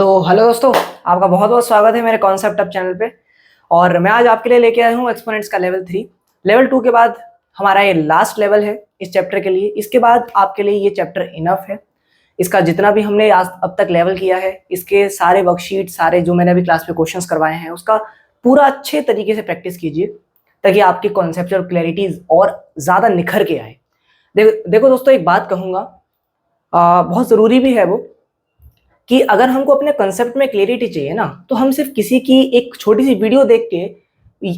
तो हेलो दोस्तों, आपका बहुत बहुत स्वागत है मेरे कॉन्सेप्ट अप चैनल पे। और मैं आज आपके लिए लेके आया हूँ एक्सपोनेंट्स का लेवल 3। लेवल 2 के बाद हमारा ये लास्ट लेवल है इस चैप्टर के लिए। इसके बाद आपके लिए ये चैप्टर इनफ है। इसका जितना भी हमने आज अब तक लेवल किया है, इसके सारे वर्कशीट, सारे जो मैंने अभी क्लास पे क्वेश्चंस करवाए हैं, उसका पूरा अच्छे तरीके से प्रैक्टिस कीजिए ताकि आपकी कॉन्सेप्चुअल क्लैरिटीज और ज़्यादा निखर के आए। देखो दोस्तों, एक बात कहूँगा, बहुत ज़रूरी भी है वो, कि अगर हमको अपने कंसेप्ट में क्लैरिटी चाहिए ना, तो हम सिर्फ किसी की एक छोटी सी वीडियो देख के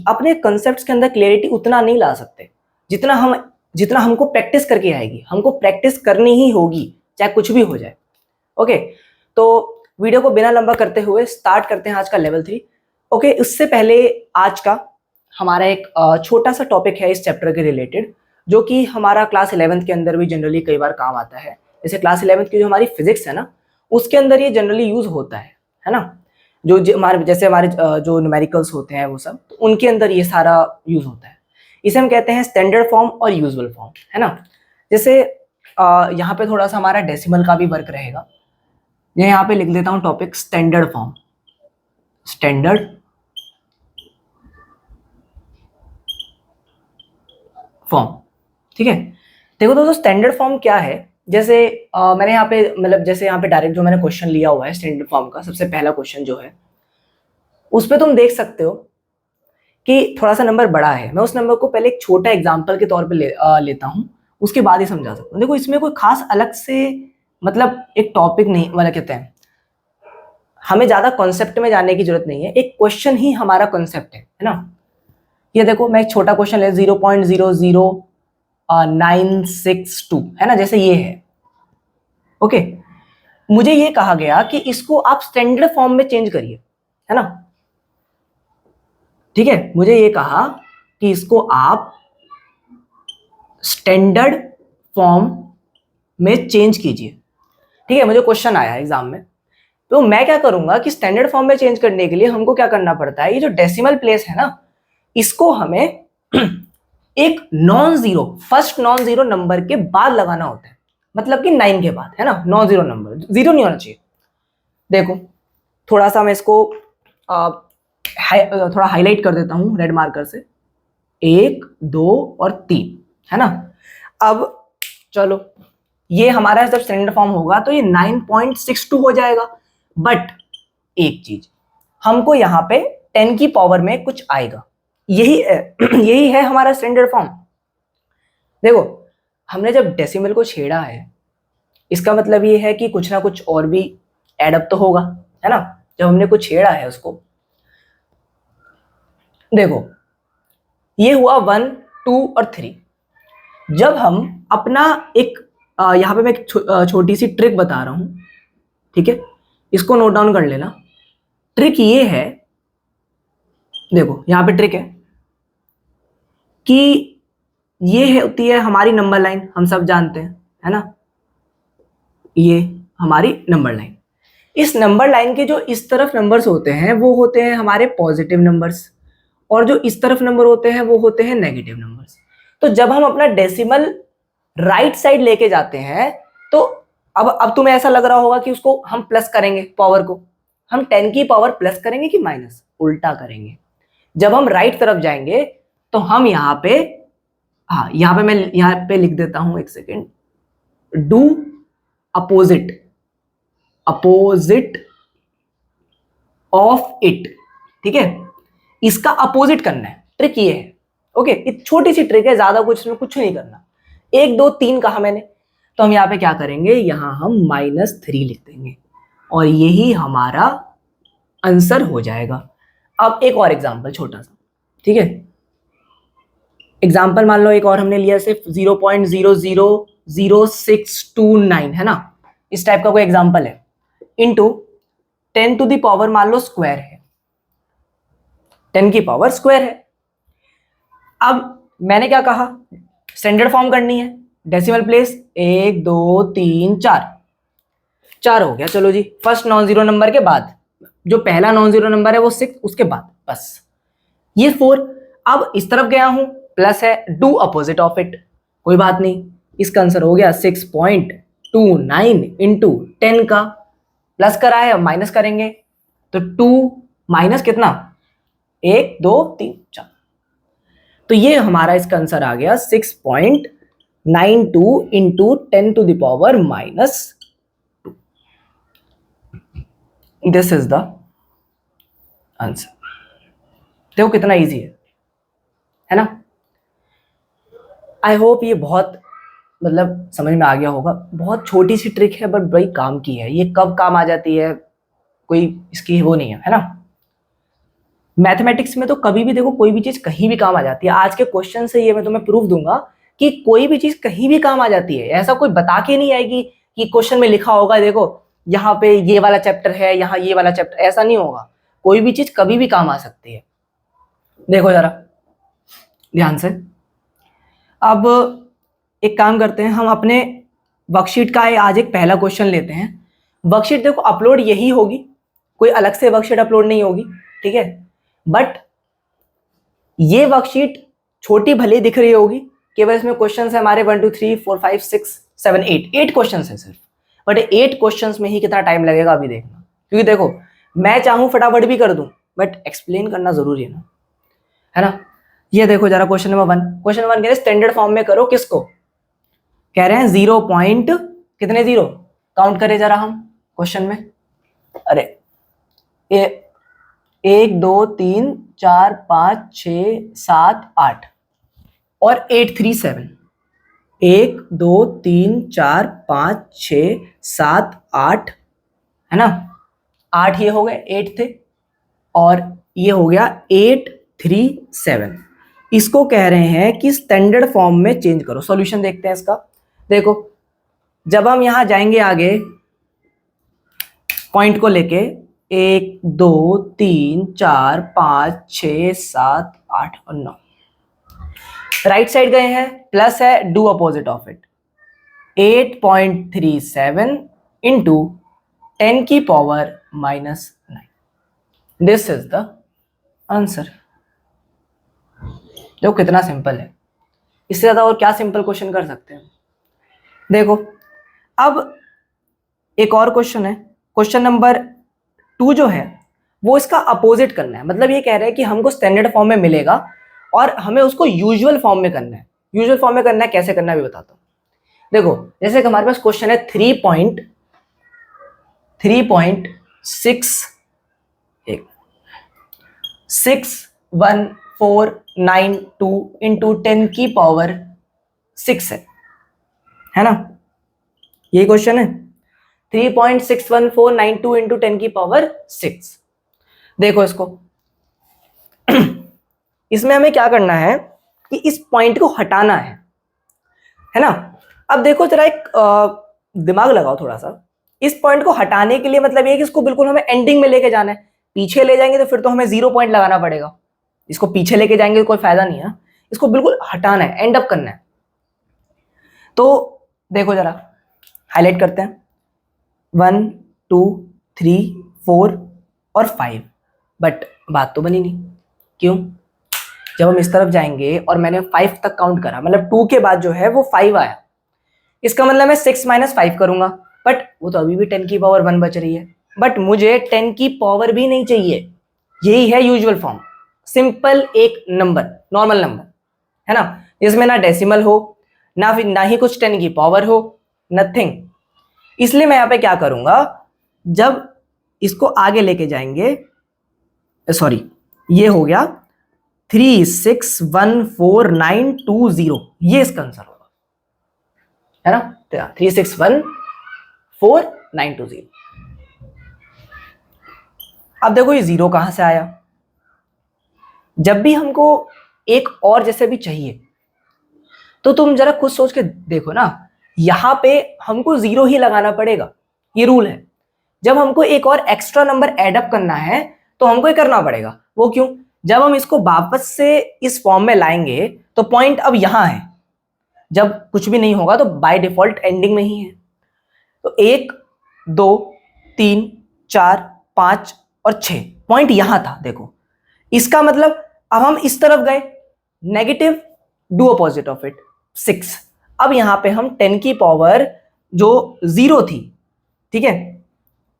अपने कंसेप्ट्स के अंदर क्लैरिटी उतना नहीं ला सकते जितना हमको प्रैक्टिस करके आएगी। हमको प्रैक्टिस करनी ही होगी, चाहे कुछ भी हो जाए। ओके, तो वीडियो को बिना लंबा करते हुए स्टार्ट करते हैं आज का लेवल 3। ओके, उससे पहले आज का हमारा एक छोटा सा टॉपिक है इस चैप्टर के रिलेटेड, जो कि हमारा क्लास 11th के अंदर भी जनरली कई बार काम आता है। जैसे क्लास 11th की जो हमारी फिजिक्स है ना, उसके अंदर ये जनरली यूज होता है ना। जो हमारे जैसे हमारे जो न्यूमेरिकल्स होते हैं वो सब, तो उनके अंदर ये सारा यूज होता है। इसे हम कहते हैं स्टैंडर्ड फॉर्म और यूजुअल फॉर्म, है ना। जैसे यहाँ पे थोड़ा सा हमारा डेसिमल का भी वर्क रहेगा। मैं यहाँ पे लिख देता हूँ topic standard form. Standard form, ठीक है। देखो दोस्तों, स्टैंडर्ड फॉर्म क्या है। जैसे मैंने यहाँ पे मतलब जैसे यहाँ पे डायरेक्ट जो मैंने क्वेश्चन लिया हुआ है स्टैंडर्ड फॉर्म का, सबसे पहला क्वेश्चन जो है उस पे तुम देख सकते हो कि थोड़ा सा नंबर बड़ा है। मैं उस नंबर को पहले एक छोटा एग्जांपल के तौर पे लेता हूँ, उसके बाद ही समझा सकता हूँ। देखो, इसमें कोई खास अलग से मतलब एक टॉपिक नहीं, मतलब कहते हैं हमें ज्यादा कॉन्सेप्ट में जाने की जरूरत नहीं है। एक क्वेश्चन ही हमारा कॉन्सेप्ट है ना। ये देखो, मैं एक छोटा क्वेश्चन ले 0.00962 है ना, जैसे ये है। ओके, मुझे ये कहा गया कि इसको आप स्टैंडर्ड फॉर्म में चेंज करिए, है ना। ठीक है, मुझे ये कहा कि इसको आप स्टैंडर्ड फॉर्म में चेंज कीजिए। ठीक है, मुझे क्वेश्चन आया एग्जाम में, तो मैं क्या करूंगा कि स्टैंडर्ड फॉर्म में चेंज करने के लिए हमको क्या करना पड़ता है, ये जो डेसिमल प्लेस है ना, इसको हमें एक non zero, first non zero number के बाद लगाना होता है। मतलब कि 9 के बाद, है ना। नॉन जीरो नंबर, जीरो नहीं होना चाहिए। देखो, थोड़ा सा मैं इसको थोड़ा हाईलाइट कर देता हूं रेड मार्कर से। 1, 2 और 3, है ना। अब चलो, ये हमारा जब स्टैंडर्ड फॉर्म होगा तो ये 9.62 हो जाएगा। बट एक चीज, हमको यहाँ पे 10 की पावर में कुछ आएगा, यही है हमारा स्टैंडर्ड फॉर्म। देखो, हमने जब डेसिमल को छेड़ा है, इसका मतलब ये है कि कुछ ना कुछ और भी एडअप तो होगा, है ना। जब हमने कुछ छेड़ा है उसको, देखो ये हुआ 1, 2 और 3। जब हम अपना एक यहाँ पे मैं एक छोटी सी ट्रिक बता रहा हूं, ठीक है, इसको नोट डाउन कर लेना। ट्रिक ये है, देखो यहाँ पे ट्रिक है कि ये होती है हमारी नंबर लाइन, हम सब जानते हैं, है ना। ये हमारी नंबर लाइन, इस नंबर लाइन के जो इस तरफ नंबर्स होते हैं वो होते हैं हमारे पॉजिटिव नंबर्स, और जो इस तरफ नंबर होते हैं वो होते हैं नेगेटिव नंबर्स। तो जब हम अपना डेसिमल राइट साइड लेके जाते हैं, तो अब तुम्हें ऐसा लग रहा होगा कि उसको हम प्लस करेंगे, पावर को हम 10 की पावर प्लस करेंगे कि माइनस, उल्टा करेंगे। जब हम राइट तरफ जाएंगे तो हम यहाँ पे, हाँ यहाँ पे मैं यहाँ पे लिख देता हूं, एक second, do opposite of it, ठीक है। इसका अपोजिट करना है, ट्रिक ये है। ओके, एक छोटी सी ट्रिक है, ज्यादा कुछ नहीं करना। 1, 2, 3 कहा मैंने, तो हम यहाँ पे क्या करेंगे, यहां हम -3 लिख देंगे और यही हमारा आंसर हो जाएगा। अब एक और एग्जांपल छोटा सा, ठीक है। एग्जांपल मान लो एक और हमने लिया, सिर्फ 0.000629, है ना। इस टाइप का कोई एग्जांपल है, इनटू 10 टू द पावर मान लो स्क्वायर है, 10 की पावर स्क्वायर है। अब मैंने क्या कहा, स्टैंडर्ड फॉर्म करनी है, डेसिमल प्लेस 1, 2, 3, 4 हो गया। चलो जी, फर्स्ट नॉन जीरो नंबर के बाद, जो पहला नॉन जीरो नंबर है वो 6, उसके बाद बस ये 4। अब इस तरफ गया हूं, प्लस है, डू अपोजिट ऑफ इट, कोई बात नहीं। इसका आंसर हो गया 6.29 इंटू 10 का प्लस करा है, अब माइनस करेंगे तो 2 माइनस कितना, 1 2 3 4। तो ये हमारा इसका आंसर आ गया 6.92 into 10 to the power minus 2। This is the answer. देखो कितना इजी है ना। आई होप ये बहुत मतलब समझ में आ गया होगा। बहुत छोटी सी ट्रिक है बट बड़ी काम की है। ये कब काम आ जाती है कोई इसकी वो नहीं है ना। मैथमेटिक्स में तो कभी भी देखो कोई भी चीज कहीं भी काम आ जाती है। आज के क्वेश्चन से ये मैं तुम्हें प्रूफ दूंगा कि कोई भी चीज कहीं भी काम आ जाती है। ऐसा कोई बता के नहीं आएगी कि क्वेश्चन में लिखा होगा देखो यहाँ पे ये वाला चैप्टर है, यहाँ ये वाला चैप्टर, ऐसा नहीं होगा। कोई भी चीज कभी भी काम आ सकती है। देखो जरा ध्यान से। अब एक काम करते हैं, हम अपने वर्कशीट का आज एक पहला क्वेश्चन लेते हैं। वर्कशीट देखो अपलोड यही होगी, कोई अलग से वर्कशीट अपलोड नहीं होगी, ठीक है। बट ये वर्कशीट छोटी भले दिख रही होगी, केवल इसमें क्वेश्चन है हमारे 1 2 3 4 5 6 7 8 क्वेश्चन है सिर्फ। बट 8 क्वेश्चन में ही कितना टाइम लगेगा अभी देखना। क्योंकि देखो मैं चाहूं फटाफट भी कर दूं बट एक्सप्लेन करना जरूरी है ना। ये देखो जरा क्वेश्चन नंबर 1। क्वेश्चन नंबर 1 कह रहे स्टैंडर्ड फॉर्म में करो किसको, कह रहे हैं 0 पॉइंट कितने 0 काउंट करें जरा हम क्वेश्चन में। अरे 1 2 3 4 5 6 7 8 और 8 3 7। 1 2 3 4 5 6 7 8 है ना। 8 ये हो गए, 8 थे और ये हो गया 8 3 7। इसको कह रहे हैं कि स्टैंडर्ड फॉर्म में चेंज करो। सॉल्यूशन देखते हैं इसका। देखो जब हम यहां जाएंगे आगे पॉइंट को लेके 1 2 3 4 5 6 7 8 और 9 राइट साइड गए हैं, प्लस है, do opposite of it. 8.37 into 10 की power minus 9। This is the answer. देखो कितना सिंपल है। इससे ज्यादा और क्या सिंपल क्वेश्चन कर सकते हैं। देखो अब एक और क्वेश्चन है, क्वेश्चन नंबर 2 जो है वो इसका अपोजिट करना है। मतलब ये कह रहे हैं कि हमको स्टैंडर्ड फॉर्म में मिलेगा और हमें उसको यूजुअल फॉर्म में करना है। यूजुअल फॉर्म में करना है, कैसे करना है भी बताता हूं। देखो जैसे कि हमारे पास क्वेश्चन है 3.61492 इंटू 10 की पावर 6 है ना। ये क्वेश्चन है 3.61492 इंटू 10 की पावर 6। देखो इसको इसमें हमें क्या करना है कि इस पॉइंट को हटाना है ना। अब देखो जरा एक दिमाग लगाओ थोड़ा सा। इस पॉइंट को हटाने के लिए मतलब ये कि इसको बिल्कुल हमें एंडिंग में लेके जाना है। पीछे ले जाएंगे तो फिर तो हमें 0 पॉइंट लगाना पड़ेगा। इसको पीछे लेके जाएंगे तो कोई फायदा नहीं है। इसको बिल्कुल हटाना है, एंड अप करना है। तो देखो जरा हाईलाइट करते हैं 1 2 3 4 और 5। बट बात तो बनी नहीं। क्यों? जब हम इस तरफ जाएंगे और मैंने 5 तक काउंट करा, मतलब 2 के बाद जो है वो 5 आया, इसका मतलब मैं 6 माइनस 5 करूंगा। बट वो तो अभी भी 10 की पावर 1 बच रही है। बट मुझे 10 की पावर भी नहीं चाहिए। यही है यूजुअल फॉर्म। सिंपल एक नंबर, नॉर्मल नंबर है ना, जिसमें ना डेसिमल हो ना ही कुछ 10 की पावर हो, नथिंग। इसलिए मैं यहां पे क्या करूंगा, जब इसको आगे लेके जाएंगे, सॉरी ये हो गया 3614920, ये इसका आंसर होगा है ना। 3614920। अब देखो ये 0 कहां से आया। जब भी हमको एक और जैसे भी चाहिए तो तुम जरा खुद सोच के देखो ना, यहां पे हमको 0 ही लगाना पड़ेगा, ये रूल है। जब हमको एक और एक्स्ट्रा नंबर एड अप करना है तो हमको ये करना पड़ेगा। वो क्यों? जब हम इसको वापस से इस फॉर्म में लाएंगे तो पॉइंट अब यहां है। जब कुछ भी नहीं होगा तो बाय डिफॉल्ट एंडिंग में ही है। तो 1 2 3 4 5 और 6 पॉइंट यहां था। देखो इसका मतलब अब हम इस तरफ गए, negative, do opposite of it 6। अब यहां पे हम 10 की पावर जो 0 थी, ठीक है,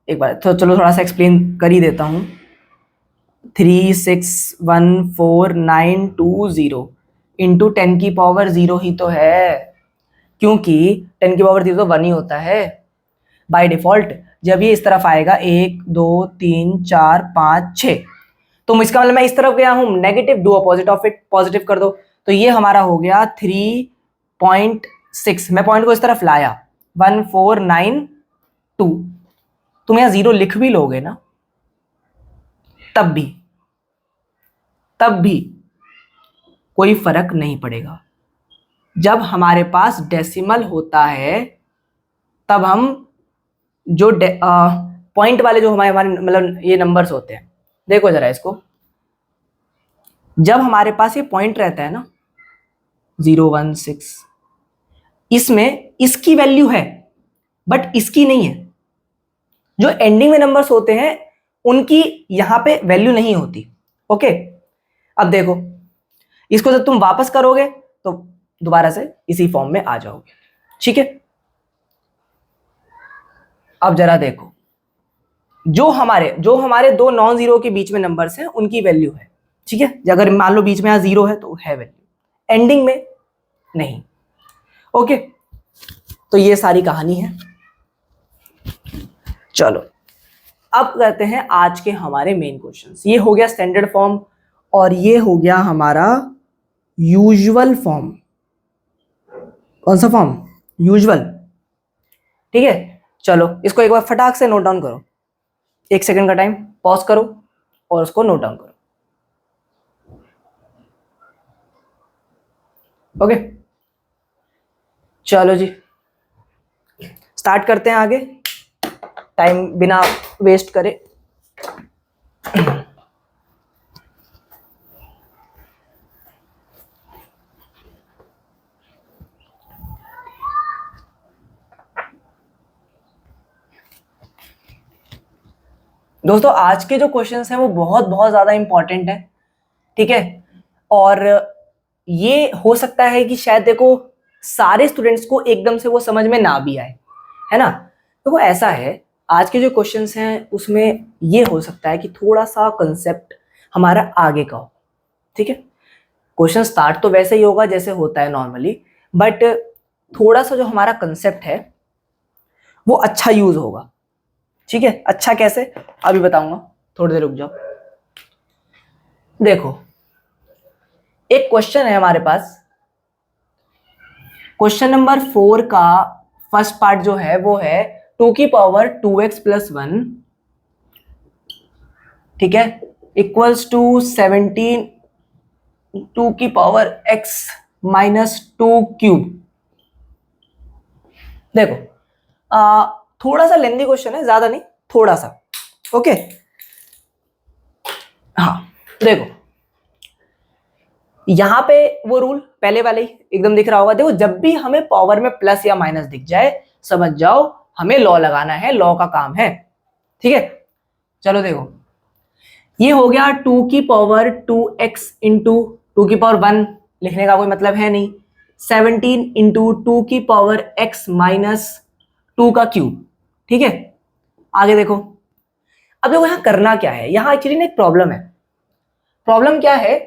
एक बार तो चलो थोड़ा सा एक्सप्लेन कर ही देता हूँ। 36144920 इंटू 10 की पावर 0 ही तो है, क्योंकि 10 की पावर 0 तो 1 ही होता है बाय डिफॉल्ट। जब ये इस तरफ आएगा 1 2 3 4 5 6, तो इसका मतलब मैं इस तरफ गया हूं negative, do opposite of it, positive कर दो। तो ये हमारा हो गया 3.6, मैं पॉइंट को इस तरफ लाया 1492। तुम यहां 0 लिख भी लोगे ना, तब भी कोई फर्क नहीं पड़ेगा। जब हमारे पास डेसिमल होता है तब हम जो पॉइंट वाले जो हमारे मतलब ये नंबर्स होते हैं, देखो जरा इसको, जब हमारे पास ये पॉइंट रहता है ना 016, इसमें इसकी वैल्यू है बट इसकी नहीं है। जो एंडिंग में नंबर्स होते हैं उनकी यहां पे वैल्यू नहीं होती। ओके, अब देखो इसको जब तुम वापस करोगे तो दोबारा से इसी फॉर्म में आ जाओगे। ठीक है, अब जरा देखो, जो हमारे दो नॉन जीरो के बीच में नंबर्स हैं उनकी वैल्यू है। ठीक है, अगर मान लो बीच में यहां 0 है तो है वैल्यू, एंडिंग में नहीं। ओके, तो ये सारी कहानी है। चलो अब करते हैं आज के हमारे मेन क्वेश्चंस। ये हो गया स्टैंडर्ड फॉर्म और ये हो गया हमारा यूजुअल फॉर्म। कौन सा फॉर्म? यूजुअल। ठीक है, चलो इसको एक बार फटाक से नोट डाउन करो। 1 सेकंड का टाइम पॉज करो और उसको नोट डाउन करो। ओके, चलो जी स्टार्ट करते हैं आगे, टाइम बिना वेस्ट करे। दोस्तों आज के जो क्वेश्चंस हैं वो बहुत ज्यादा इंपॉर्टेंट है। ठीक है, और ये हो सकता है कि शायद देखो सारे स्टूडेंट्स को एकदम से वो समझ में ना भी आए, है ना। देखो ऐसा है, आज के जो क्वेश्चंस हैं उसमें ये हो सकता है कि थोड़ा सा कंसेप्ट हमारा आगे का हो। ठीक है, क्वेश्चन स्टार्ट तो वैसे ही होगा जैसे होता है नॉर्मली, बट थोड़ा सा जो हमारा कंसेप्ट है वो अच्छा यूज होगा। ठीक है, अच्छा कैसे अभी बताऊंगा, थोड़ी देर रुक जाओ। देखो एक क्वेश्चन है हमारे पास, क्वेश्चन नंबर 4 का फर्स्ट पार्ट जो है वो है 2 की पावर 2x + 1, ठीक है, इक्वल्स टू 17 2 की पावर x - 2 क्यूब। देखो थोड़ा सा लेंथी क्वेश्चन है, ज्यादा नहीं, थोड़ा सा। ओके, हाँ देखो यहां पे वो रूल पहले वाले ही एकदम दिख रहा होगा। देखो जब भी हमें पावर में प्लस या माइनस दिख जाए समझ जाओ हमें लॉ लगाना है, लॉ का काम है। ठीक है, चलो देखो ये हो गया 2 की पावर 2x इंटू 2 की पावर 1, लिखने का कोई मतलब है नहीं, 17 इंटू 2 की पावर x - 2 का क्यूब। ठीक है, आगे देखो, अब देखो यहां करना क्या है, यहां एक्चुअली ना एक प्रॉब्लम है। प्रॉब्लम क्या है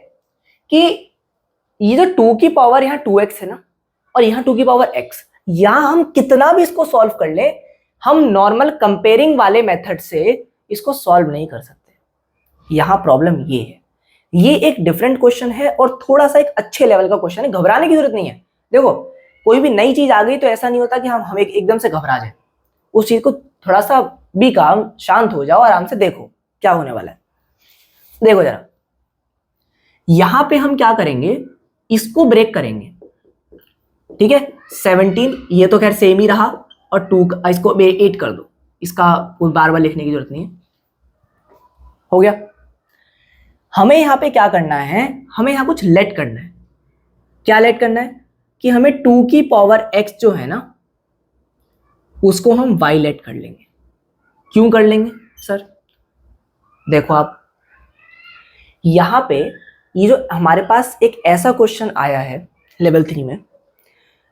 कि ये जो 2 की पावर यहाँ 2x है ना, और यहाँ 2 की पावर x, यहां हम कितना भी इसको सॉल्व कर ले, हम नॉर्मल कंपेयरिंग वाले मेथड से इसको सॉल्व नहीं कर सकते। यहां प्रॉब्लम ये है, ये एक डिफरेंट क्वेश्चन है और थोड़ा सा एक अच्छे लेवल का क्वेश्चन है, घबराने की जरूरत नहीं है। देखो कोई भी नई चीज आ गई तो ऐसा नहीं होता कि हम एकदम से घबरा जाए, उस चीज को थोड़ा सा बी काम, शांत हो जाओ, आराम से देखो क्या होने वाला है। देखो जरा यहां पे हम क्या करेंगे, इसको ब्रेक करेंगे। ठीक है, 17 ये तो खैर सेम ही रहा, और 2 इसको 8 कर दो, इसका कोई बार बार लिखने की जरूरत नहीं है। हो गया, हमें यहां पे क्या करना है, हमें यहां कुछ लेट करना है। क्या लेट करना है कि हमें 2 की पावर x जो है ना उसको हम y लेट कर लेंगे। क्यों कर लेंगे सर? देखो आप यहां पे ये जो हमारे पास एक ऐसा क्वेश्चन आया है लेवल 3 में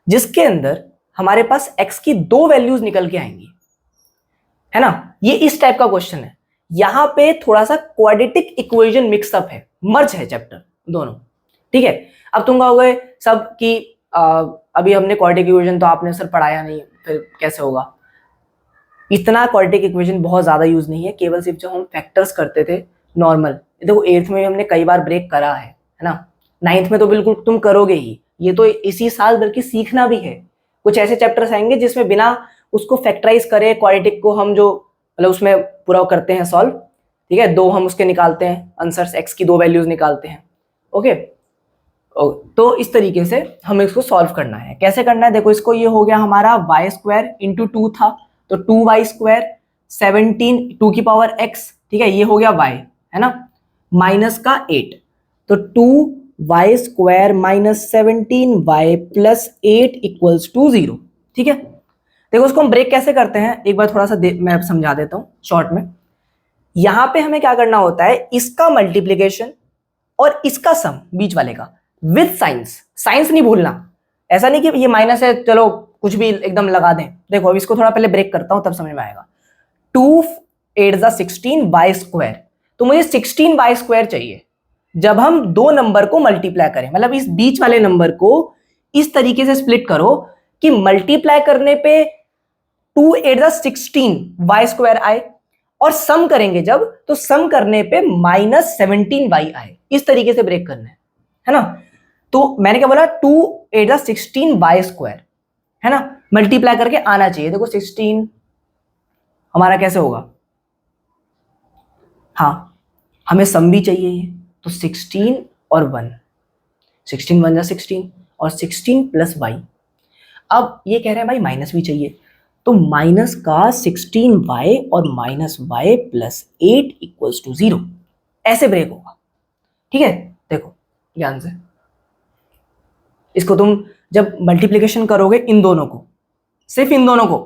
जिसके अंदर हमारे पास x की 2 वैल्यूज निकल के आएंगी। है ना, ये इस टाइप का क्वेश्चन है। यहां पे थोड़ा सा क्वाड्रेटिक इक्वेशन मिक्सअप है, मर्ज है चैप्टर दोनों, ठीक है। अब तुम कहोगे सब कि अभी हमने क्वाड्रेटिक इक्वेशन तो आपने सर पढ़ाया नहीं, फिर कैसे होगा। इतना क्वाड्रेटिक इक्वेशन बहुत ज्यादा यूज नहीं है, केवल सिर्फ जो हम फैक्टर्स करते थे नॉर्मल। देखो 8th में हमने कई बार ब्रेक करा है ना, 9th में तो बिल्कुल तुम करोगे ही, ये तो इसी साल बल्कि सीखना भी है। कुछ ऐसे चैप्टर्स आएंगे जिसमें बिना उसको फैक्टराइज करे क्वाड्रेटिक को हम जो मतलब उसमें पूरा करते हैं सॉल्व, ठीक है, दो हम उसके निकालते हैं आंसर्स, एक्स की 2 वैल्यूज निकालते हैं, ओके। तो इस तरीके से हमें इसको सॉल्व करना है। कैसे करना है, देखो इसको, ये हो गया हमारा वाई स्क्वायर इंटू 2 था, तो 2y स्क्वायर 17 2 की पावर x, ठीक है, ये हो गया y, है ना, माइनस का 8, तो 2y square minus 17y plus 8 equals to 0, ठीक है। देखो उसको हम ब्रेक कैसे करते हैं, एक बार थोड़ा सा मैं समझा देता हूं शॉर्ट में। यहां पे हमें क्या करना होता है, इसका मल्टीप्लीकेशन और इसका सम बीच वाले का विद साइंस, साइंस नहीं भूलना, ऐसा नहीं कि ये माइनस है चलो कुछ भी एकदम लगा दें। देखो अब इसको थोड़ा पहले ब्रेक करता हूं तब समझ में आएगा। 2 8 16 वाई स्क्वायर, तो मुझे 16 वाई स्क्वायर चाहिए जब हम दो नंबर को मल्टीप्लाई करें, मतलब इस बीच वाले नंबर को इस तरीके से स्प्लिट करो कि मल्टीप्लाई करने पे 2 8 16 वाई स्क्वायर आए, और सम करेंगे जब तो सम करने पे माइनस 17 वाई आए। इस तरीके से ब्रेक करना है ना। तो मैंने क्या बोला, 2 8 16 वाई स्क्वायर, है ना, मल्टीप्लाई करके आना चाहिए। देखो 16 हमारा कैसे होगा, हाँ हमें सम भी चाहिए ये, तो 16 और 1, 16 1 16 और 16 प्लस वाई। अब ये कह रहे हैं भाई माइनस भी चाहिए, तो माइनस का 16y और minus y plus 8 equals to 0, ऐसे ब्रेक होगा, ठीक है। देखो ध्यान से, इसको तुम जब मल्टीप्लिकेशन करोगे इन दोनों को, सिर्फ इन दोनों को,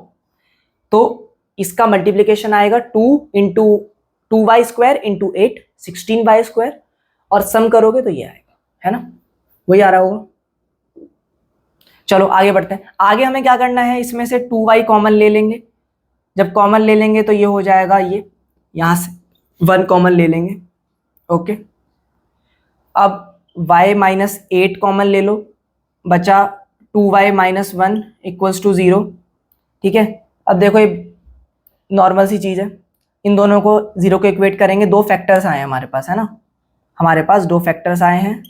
तो इसका मल्टीप्लिकेशन आएगा 2 into 2y square into 8 16y square, और सम करोगे तो ये आएगा, है ना, वही आ रहा होगा। चलो आगे बढ़ते हैं। आगे हमें क्या करना है, इसमें से 2y कॉमन ले लेंगे, जब कॉमन ले लेंगे तो ये हो जाएगा, ये यहां से 1 कॉमन ले लेंगे, ओके। अब y माइनस 8 कॉमन ले लो, बचा 2y माइनस 1 इक्वल्स टू 0, ठीक है। अब देखो ये नॉर्मल सी चीज है, इन दोनों को 0 को इक्वेट करेंगे, दो फैक्टर्स आए हमारे पास, है ना, हमारे पास दो फैक्टर्स आए हैं।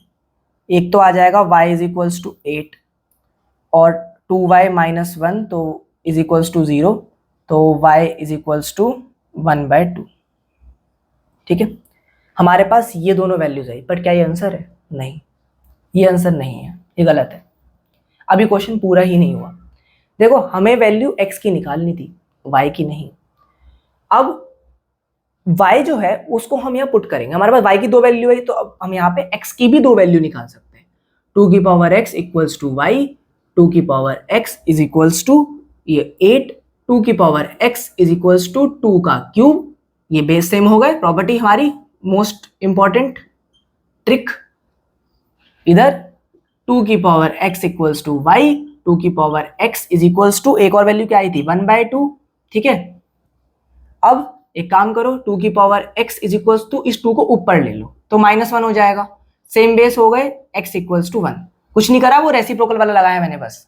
एक तो आ जाएगा y इज इक्वल्स टू 8 और 2y माइनस 1 तो इज इक्वल्स टू 0, तो y इज इक्वल्स टू 1/2, ठीक है। हमारे पास ये दोनों वैल्यूज आई, पर क्या ये आंसर है, नहीं, ये आंसर नहीं है, ये गलत है। अभी क्वेश्चन पूरा ही नहीं हुआ। देखो हमें वैल्यू x की निकालनी थी, y की नहीं। अब y जो है उसको हम यहाँ पुट करेंगे, हमारे पास y की 2 वैल्यू है, तो अब हम यहाँ पे x की भी 2 वैल्यू निकाल सकते हैं। 2 की power x equals to y, 2 की power x is equals to ये 8, 2 की power x is equals to 2 का क्यूब, ये बेस सेम हो गए, प्रॉपर्टी हमारी मोस्ट इंपॉर्टेंट ट्रिक। इधर 2 की power x equals to y, 2 की power x is equals to, एक और वैल्यू क्या आई थी 1/2, ठीक है। अब एक काम करो, 2 की power x is equals to, इस 2 को ऊपर ले लो तो -1 हो जाएगा, सेम बेस हो गए, x इक्वल्स टू 1। कुछ नहीं करा, वो रेसिप्रोकल वाला लगाया मैंने, बस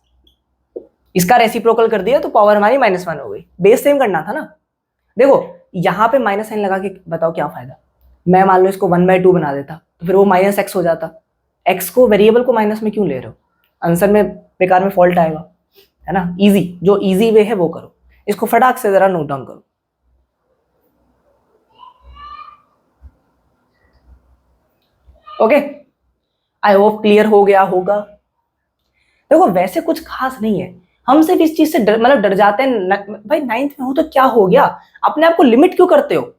इसका रेसिप्रोकल कर दिया तो पावर हमारी -1 हो गई, बेस सेम करना था ना। देखो यहां पे माइनस साइन लगा के बताओ क्या फायदा, मैं मान लो इसको 1/2 बना देता तो फिर वो -x हो जाता। x को वेरिएबल को माइनस में क्यों ले रहे हो, आंसर में बेकार में फॉल्ट आएगा, है ना। इजी, जो इजी वे है वो करो, इसको फटाक से जरा नोट डाउन करो। ओके, आई होप क्लियर हो गया होगा। देखो वैसे कुछ खास नहीं है, हम सिर्फ इस चीज से मतलब डर जाते हैं भाई 9th में हो तो क्या हो गया, अपने आप को लिमिट क्यों करते हो,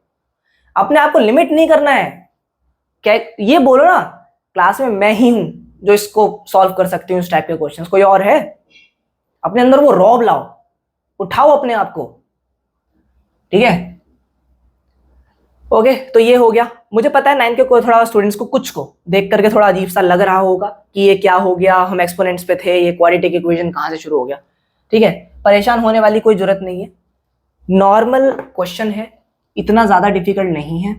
अपने आप को लिमिट नहीं करना है। क्या ये बोलो ना, क्लास में मैं ही हूं जो इसको सॉल्व कर सकती हूँ इस टाइप के क्वेश्चंस, कोई और है। अपने अंदर वो रौब लाओ, उठाओ अपने आप को, ठीक है। ओके तो ये हो गया। मुझे पता है 9th के थोड़ा स्टूडेंट्स को कुछ को देख करके थोड़ा अजीब सा लग रहा होगा कि ये क्या हो गया, हम एक्सपोनेंट्स पे थे, ये क्वाड्रेटिक इक्वेशन कहाँ से शुरू हो गया, ठीक है। परेशान होने वाली कोई जरूरत नहीं है, नॉर्मल क्वेश्चन है, इतना ज़्यादा डिफिकल्ट नहीं है।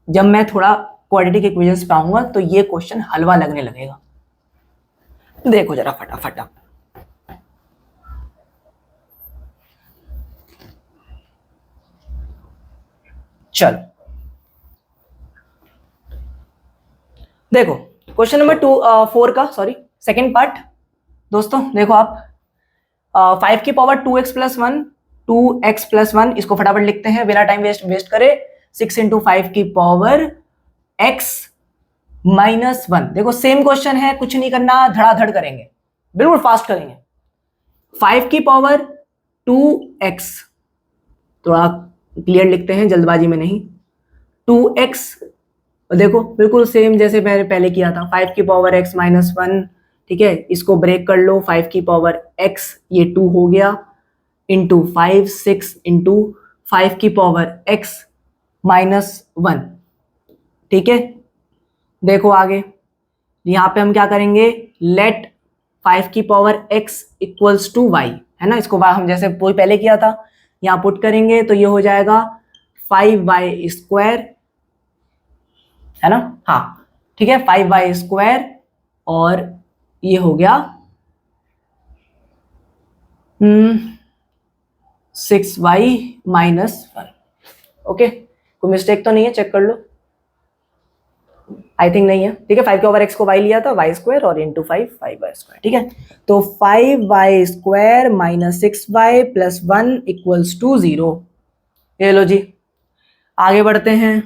जब मैं थोड़ा क्वाड्रेटिक इक्वेशंस पे आऊंगा तो ये क्वेश्चन हलवा लगने लगेगा। देखो जरा फटाफट आप। चलो देखो क्वेश्चन नंबर 4 का सॉरी सेकेंड पार्ट। दोस्तों देखो आप 5 की power 2x plus 1 2x plus 1 इसको फटाफट लिखते हैं बिना टाइम वेस्ट करे। 6 इंटू 5 की पावर x माइनस 1। देखो सेम क्वेश्चन है, कुछ नहीं करना, धड़ाधड़ करेंगे, बिल्कुल फास्ट करेंगे। 5 की पावर 2x, थोड़ा क्लियर लिखते हैं, जल्दबाजी में नहीं। 2x देखो बिल्कुल सेम जैसे मैंने पहले किया था। 5 की पावर x माइनस 1, ठीक है, इसको ब्रेक कर लो। 5 की पावर x, ये 2 हो गया, इंटू 5 6 इंटू 5 की पावर x माइनस 1, ठीक है। देखो आगे यहाँ पे हम क्या करेंगे, लेट 5 की power x equals to y, है ना, इसको हम जैसे पहले किया था यहाँ पुट करेंगे तो ये हो जाएगा 5y स्क्वायर, है ना, हाँ ठीक है, 5y स्क्वायर, और ये हो गया 6y माइनस 1। ओके, कोई मिस्टेक तो नहीं है, चेक कर लो, आई थिंक नहीं है, ठीक है। 5 के ओवर x को y लिया था, y स्क्वायर और इंटू 5y स्क्वायर, ठीक है। तो 5y square minus 6y plus 1 equals to 0। ये लो जी, आगे बढ़ते हैं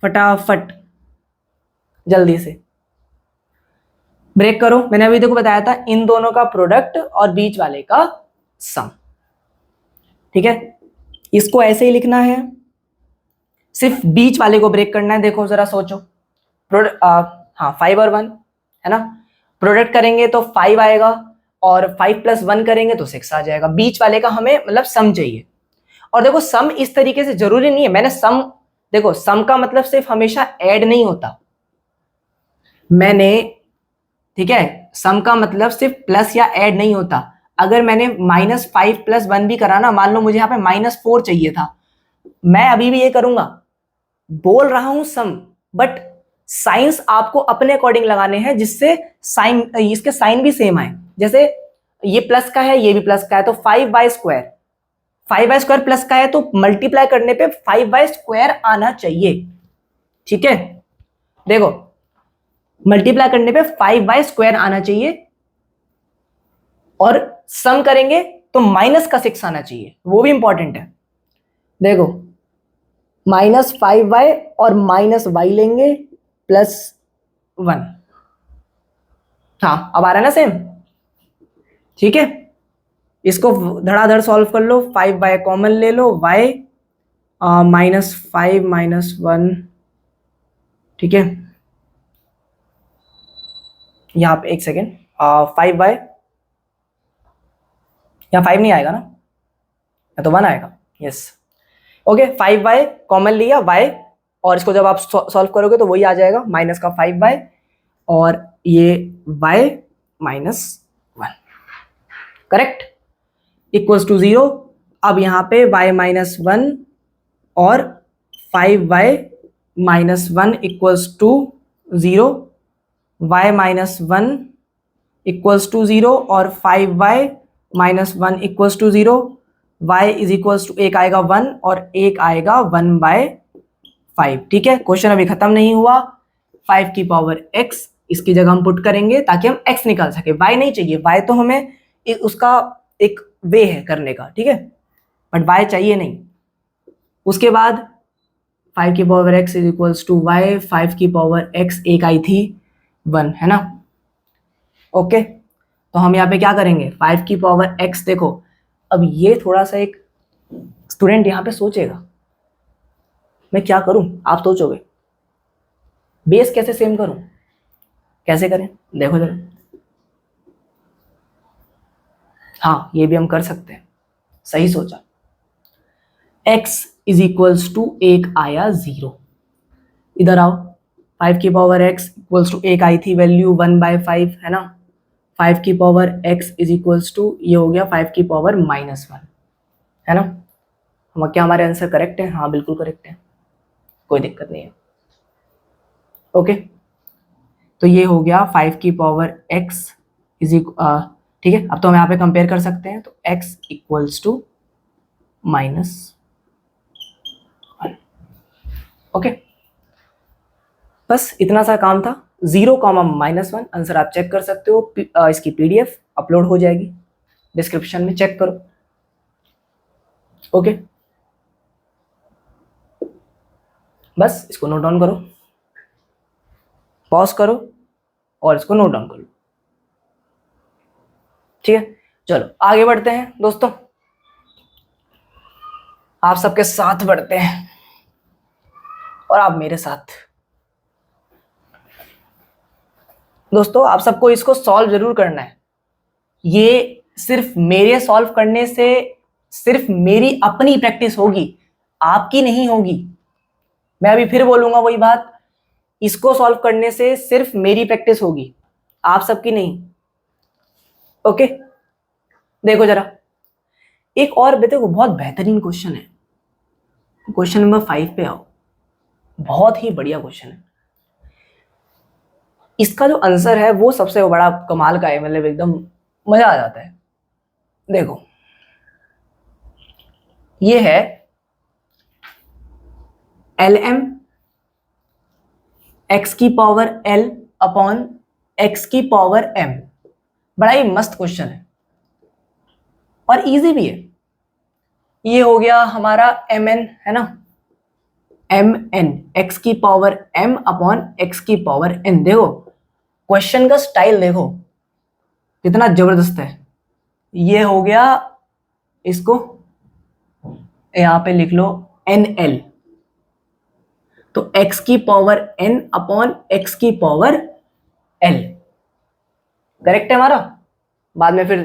फटाफट, जल्दी से ब्रेक करो। मैंने अभी देखो बताया था इन दोनों का प्रोडक्ट और बीच वाले का सम, ठीक है। इसको ऐसे ही लिखना है, सिर्फ बीच वाले को ब्रेक करना है। देखो जरा सोचो, हाँ 5 और 1, है ना, प्रोडक्ट करेंगे तो 5 आएगा और 5 प्लस 1 करेंगे तो 6 आ जाएगा। बीच वाले का हमें मतलब सम चाहिए। और देखो सम इस तरीके से जरूरी नहीं है, मैंने सम, देखो सम का मतलब सिर्फ हमेशा ऐड नहीं होता, मैंने, ठीक है, सम का मतलब सिर्फ प्लस या ऐड नहीं होता। अगर मैंने -5 प्लस 1 भी करा ना, मान लो मुझे यहाँ पे -4 चाहिए था, मैं अभी भी ये करूंगा, बोल रहा हूं सम, बट साइंस आपको अपने अकॉर्डिंग लगाने हैं जिससे साइन, इसके साइन भी सेम आए। जैसे ये प्लस का है, ये भी प्लस का है, तो 5y square, 5y square plus का है तो मल्टीप्लाई करने पे 5y स्क्वायर आना चाहिए, ठीक है। देखो मल्टीप्लाई करने पे 5y स्क्वायर आना चाहिए, और सम करेंगे तो माइनस का 6 आना चाहिए, वो भी इंपॉर्टेंट है। देखो -5y और -y लेंगे प्लस 1, हाँ अब आ रहा है ना सेम, ठीक है। इसको धड़ाधड़ सॉल्व कर लो, 5y कॉमन ले लो, y -5 -1, ठीक है। यहाँ पे एक सेकेंड, 5y, यहाँ 5 नहीं आएगा ना, या तो 1 आएगा, यस ओके। 5y कॉमन लिया y, और इसको जब आप सॉल्व करोगे तो वही आ जाएगा, माइनस का 5y और ये y minus 1, correct, equals to 0। अब यहाँ पे y माइनस 1 और 5y minus 1 equals to 0, y minus 1 equals to 0 और 5y minus 1 equals to 0, y is equals to, एक आएगा 1 और एक आएगा 1/5, ठीक है। क्वेश्चन अभी खत्म नहीं हुआ। 5 की पावर x, इसकी जगह हम पुट करेंगे ताकि हम x निकाल सके, y नहीं चाहिए, y तो हमें उसका एक वे है करने का, ठीक है, बट y चाहिए नहीं। उसके बाद 5 की power x is equals to y, 5 की पावर x एक आई थी 1, है ना, ओके। तो हम यहाँ पे क्या करेंगे, 5 की पावर x, देखो अब ये थोड़ा सा एक स्टूडेंट यहाँ पे सोचेगा मैं क्या करूं, आप सोचोगे बेस कैसे सेम करूं, कैसे करें, देखो जरा, हाँ ये भी हम कर सकते हैं, सही सोचा। x इज इक्वल्स टू, एक आया 0, इधर आओ, 5 की पावर x इक्वल्स टू, एक आई थी वैल्यू 1/5, है ना, 5 की power x is equals to, ये हो गया 5 की पावर -1, है ना। हम क्या हमारे आंसर करेक्ट है? हाँ बिल्कुल करेक्ट है, कोई दिक्कत नहीं है। ओके, तो ये हो गया 5 की पावर x इज ठीक है। अब तो हम यहाँ पे कंपेयर कर सकते हैं, तो x इक्वल्स टू -1। ओके, बस इतना सा काम था। 0, -1 आंसर आप चेक कर सकते हो। इसकी PDF अपलोड हो जाएगी, डिस्क्रिप्शन में चेक करो। ओके, बस इसको नोट डाउन करो, पॉज करो और इसको नोट डाउन करो। ठीक है, चलो आगे बढ़ते हैं दोस्तों, आप सबके साथ बढ़ते हैं और आप मेरे साथ। दोस्तों आप सबको इसको सॉल्व जरूर करना है। ये सिर्फ मेरे सॉल्व करने से सिर्फ मेरी अपनी प्रैक्टिस होगी, आपकी नहीं होगी। मैं अभी फिर बोलूंगा वही बात, इसको सॉल्व करने से सिर्फ मेरी प्रैक्टिस होगी, आप सबकी नहीं। ओके, देखो जरा एक और देखो, बहुत बेहतरीन क्वेश्चन है। क्वेश्चन नंबर 5 पे आओ, बहुत ही बढ़िया क्वेश्चन है। इसका जो आंसर है वो सबसे बड़ा कमाल का है, मतलब एकदम मजा आ जाता है। देखो ये है lm x की पावर l अपॉन x की पावर m। बड़ा ही मस्त क्वेश्चन है और इजी भी है। ये हो गया हमारा mn है ना, mn x की पावर m अपॉन x की पावर n। देखो क्वेश्चन का स्टाइल देखो कितना जबरदस्त है। ये हो गया, इसको यहां पे लिख लो nl, तो x की पावर n अपॉन x की पावर l। करेक्ट है हमारा, बाद में फिर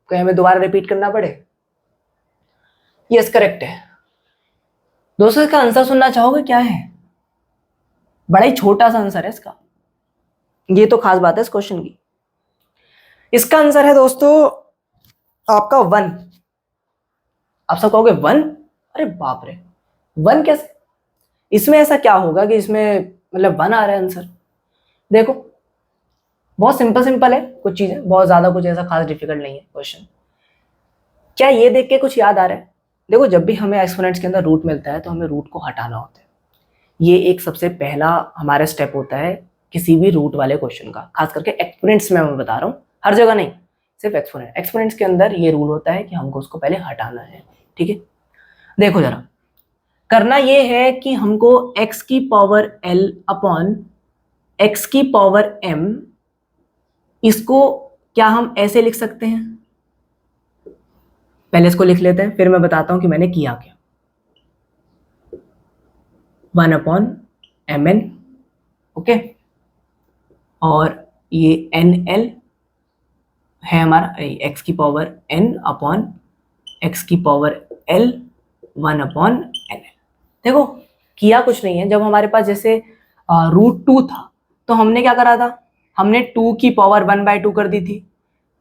कहीं हमें दोबारा रिपीट करना पड़े। यस करेक्ट है। दोस्तों इसका आंसर सुनना चाहोगे क्या है? बड़ा ही छोटा सा आंसर है इसका, ये तो खास बात है इस क्वेश्चन की। इसका आंसर है दोस्तों आपका 1। आप सब कहोगे 1? अरे बाप रे, 1 कैसे? इसमें ऐसा क्या होगा कि इसमें मतलब 1 आ रहा है आंसर? देखो बहुत सिंपल सिंपल है कुछ चीजें, बहुत ज्यादा कुछ ऐसा खास डिफिकल्ट नहीं है क्वेश्चन। क्या ये देख के कुछ याद आ रहा है? देखो जब भी हमें एक्सपोनेंट्स के अंदर रूट मिलता है तो हमें रूट को हटाना होता है। ये एक सबसे पहला हमारा स्टेप होता है किसी भी रूट वाले क्वेश्चन का, खास करके एक्सपोनेंट्स में मैं बता रहा हूँ, हर जगह नहीं, सिर्फ एक्सपोनेंट्स के अंदर ये रूल होता है कि हमको उसको पहले हटाना है। ठीक है, देखो जरा करना ये है कि हमको x की पावर l अपॉन x की पावर m, इसको क्या हम ऐसे लिख सकते हैं? पहले इसको लिख लेते हैं, फिर मैं बताता हूं कि मैंने किया क्या। 1 अपॉन mn, ओके, और ये nl है हमारा x की पावर n अपॉन x की पावर l 1 अपॉन nl। देखो किया कुछ नहीं है, जब हमारे पास जैसे √2 था तो हमने क्या करा था, हमने 2 की पावर 1/2 कर दी थी।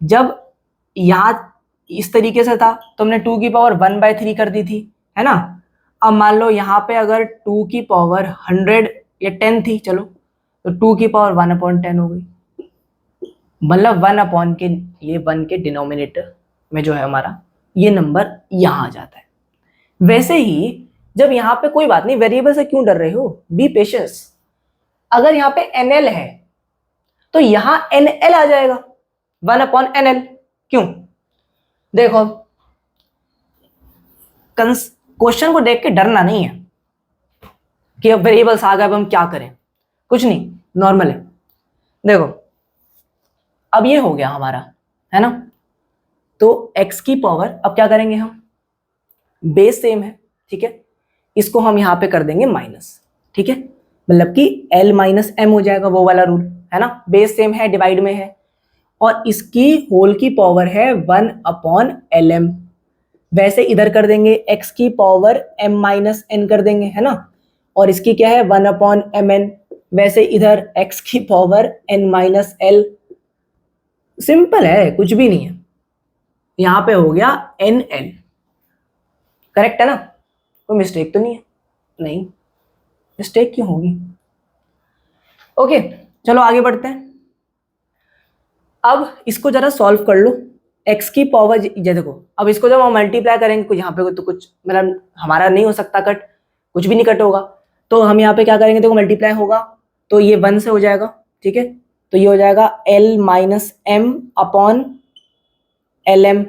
जब यहाँ इस तरीके से था तो हमने 2 की पावर 1/3 कर दी थी, है ना। अब मान लो यहाँ पे अगर 2 की पावर 100 या 10 थी, चलो तो 2 की पावर 1/10 हो गई, मतलब 1 अपॉन के, ये 1 के डिनोमिनेटर में जो है हमारा ये नंबर यहाँ आ जाता है। वैसे ही जब यहाँ पे कोई बात नहीं, वेरिएबल से क्यों डर रहे हो, बी पेशेंस। अगर यहाँ पे nl है तो यहाँ nl आ जाएगा 1 अपॉन nl। क्यों? देखो क्वेश्चन को देख के डरना नहीं है कि अब वेरिएबल्स आ गए अब हम क्या करें, कुछ नहीं, नॉर्मल है। देखो अब ये हो गया हमारा, है ना, तो x की पावर, अब क्या करेंगे हम, बेस सेम है, ठीक है, इसको हम यहाँ पे कर देंगे माइनस, ठीक है, मतलब कि l माइनस m हो जाएगा, वो वाला रूल है ना, बेस सेम है, डिवाइड में है, और इसकी होल की पावर है 1 अपॉन lm। वैसे इधर कर देंगे x की पावर m माइनस n कर देंगे, है ना, और इसकी क्या है 1 अपॉन mn। वैसे इधर x की power n minus l, simple है, कुछ भी नहीं है। यहाँ पे हो गया nl, करेक्ट है ना। कोई मिस्टेक तो नहीं है? नहीं, मिस्टेक क्यों होगी? ओके, चलो आगे बढ़ते हैं। अब इसको जरा सॉल्व कर लो। x की पावर, ये देखो, अब इसको जब हम मल्टीप्लाई करेंगे कुछ यहाँ पे तो कुछ मतलब हमारा नहीं हो सकता कट, कुछ भी नहीं कट होगा, तो हम यहाँ पे क्या करेंगे, देखो मल्टीप्लाई होगा तो ये 1 से हो जाएगा, ठीक है। तो ये हो जाएगा L minus M upon L M,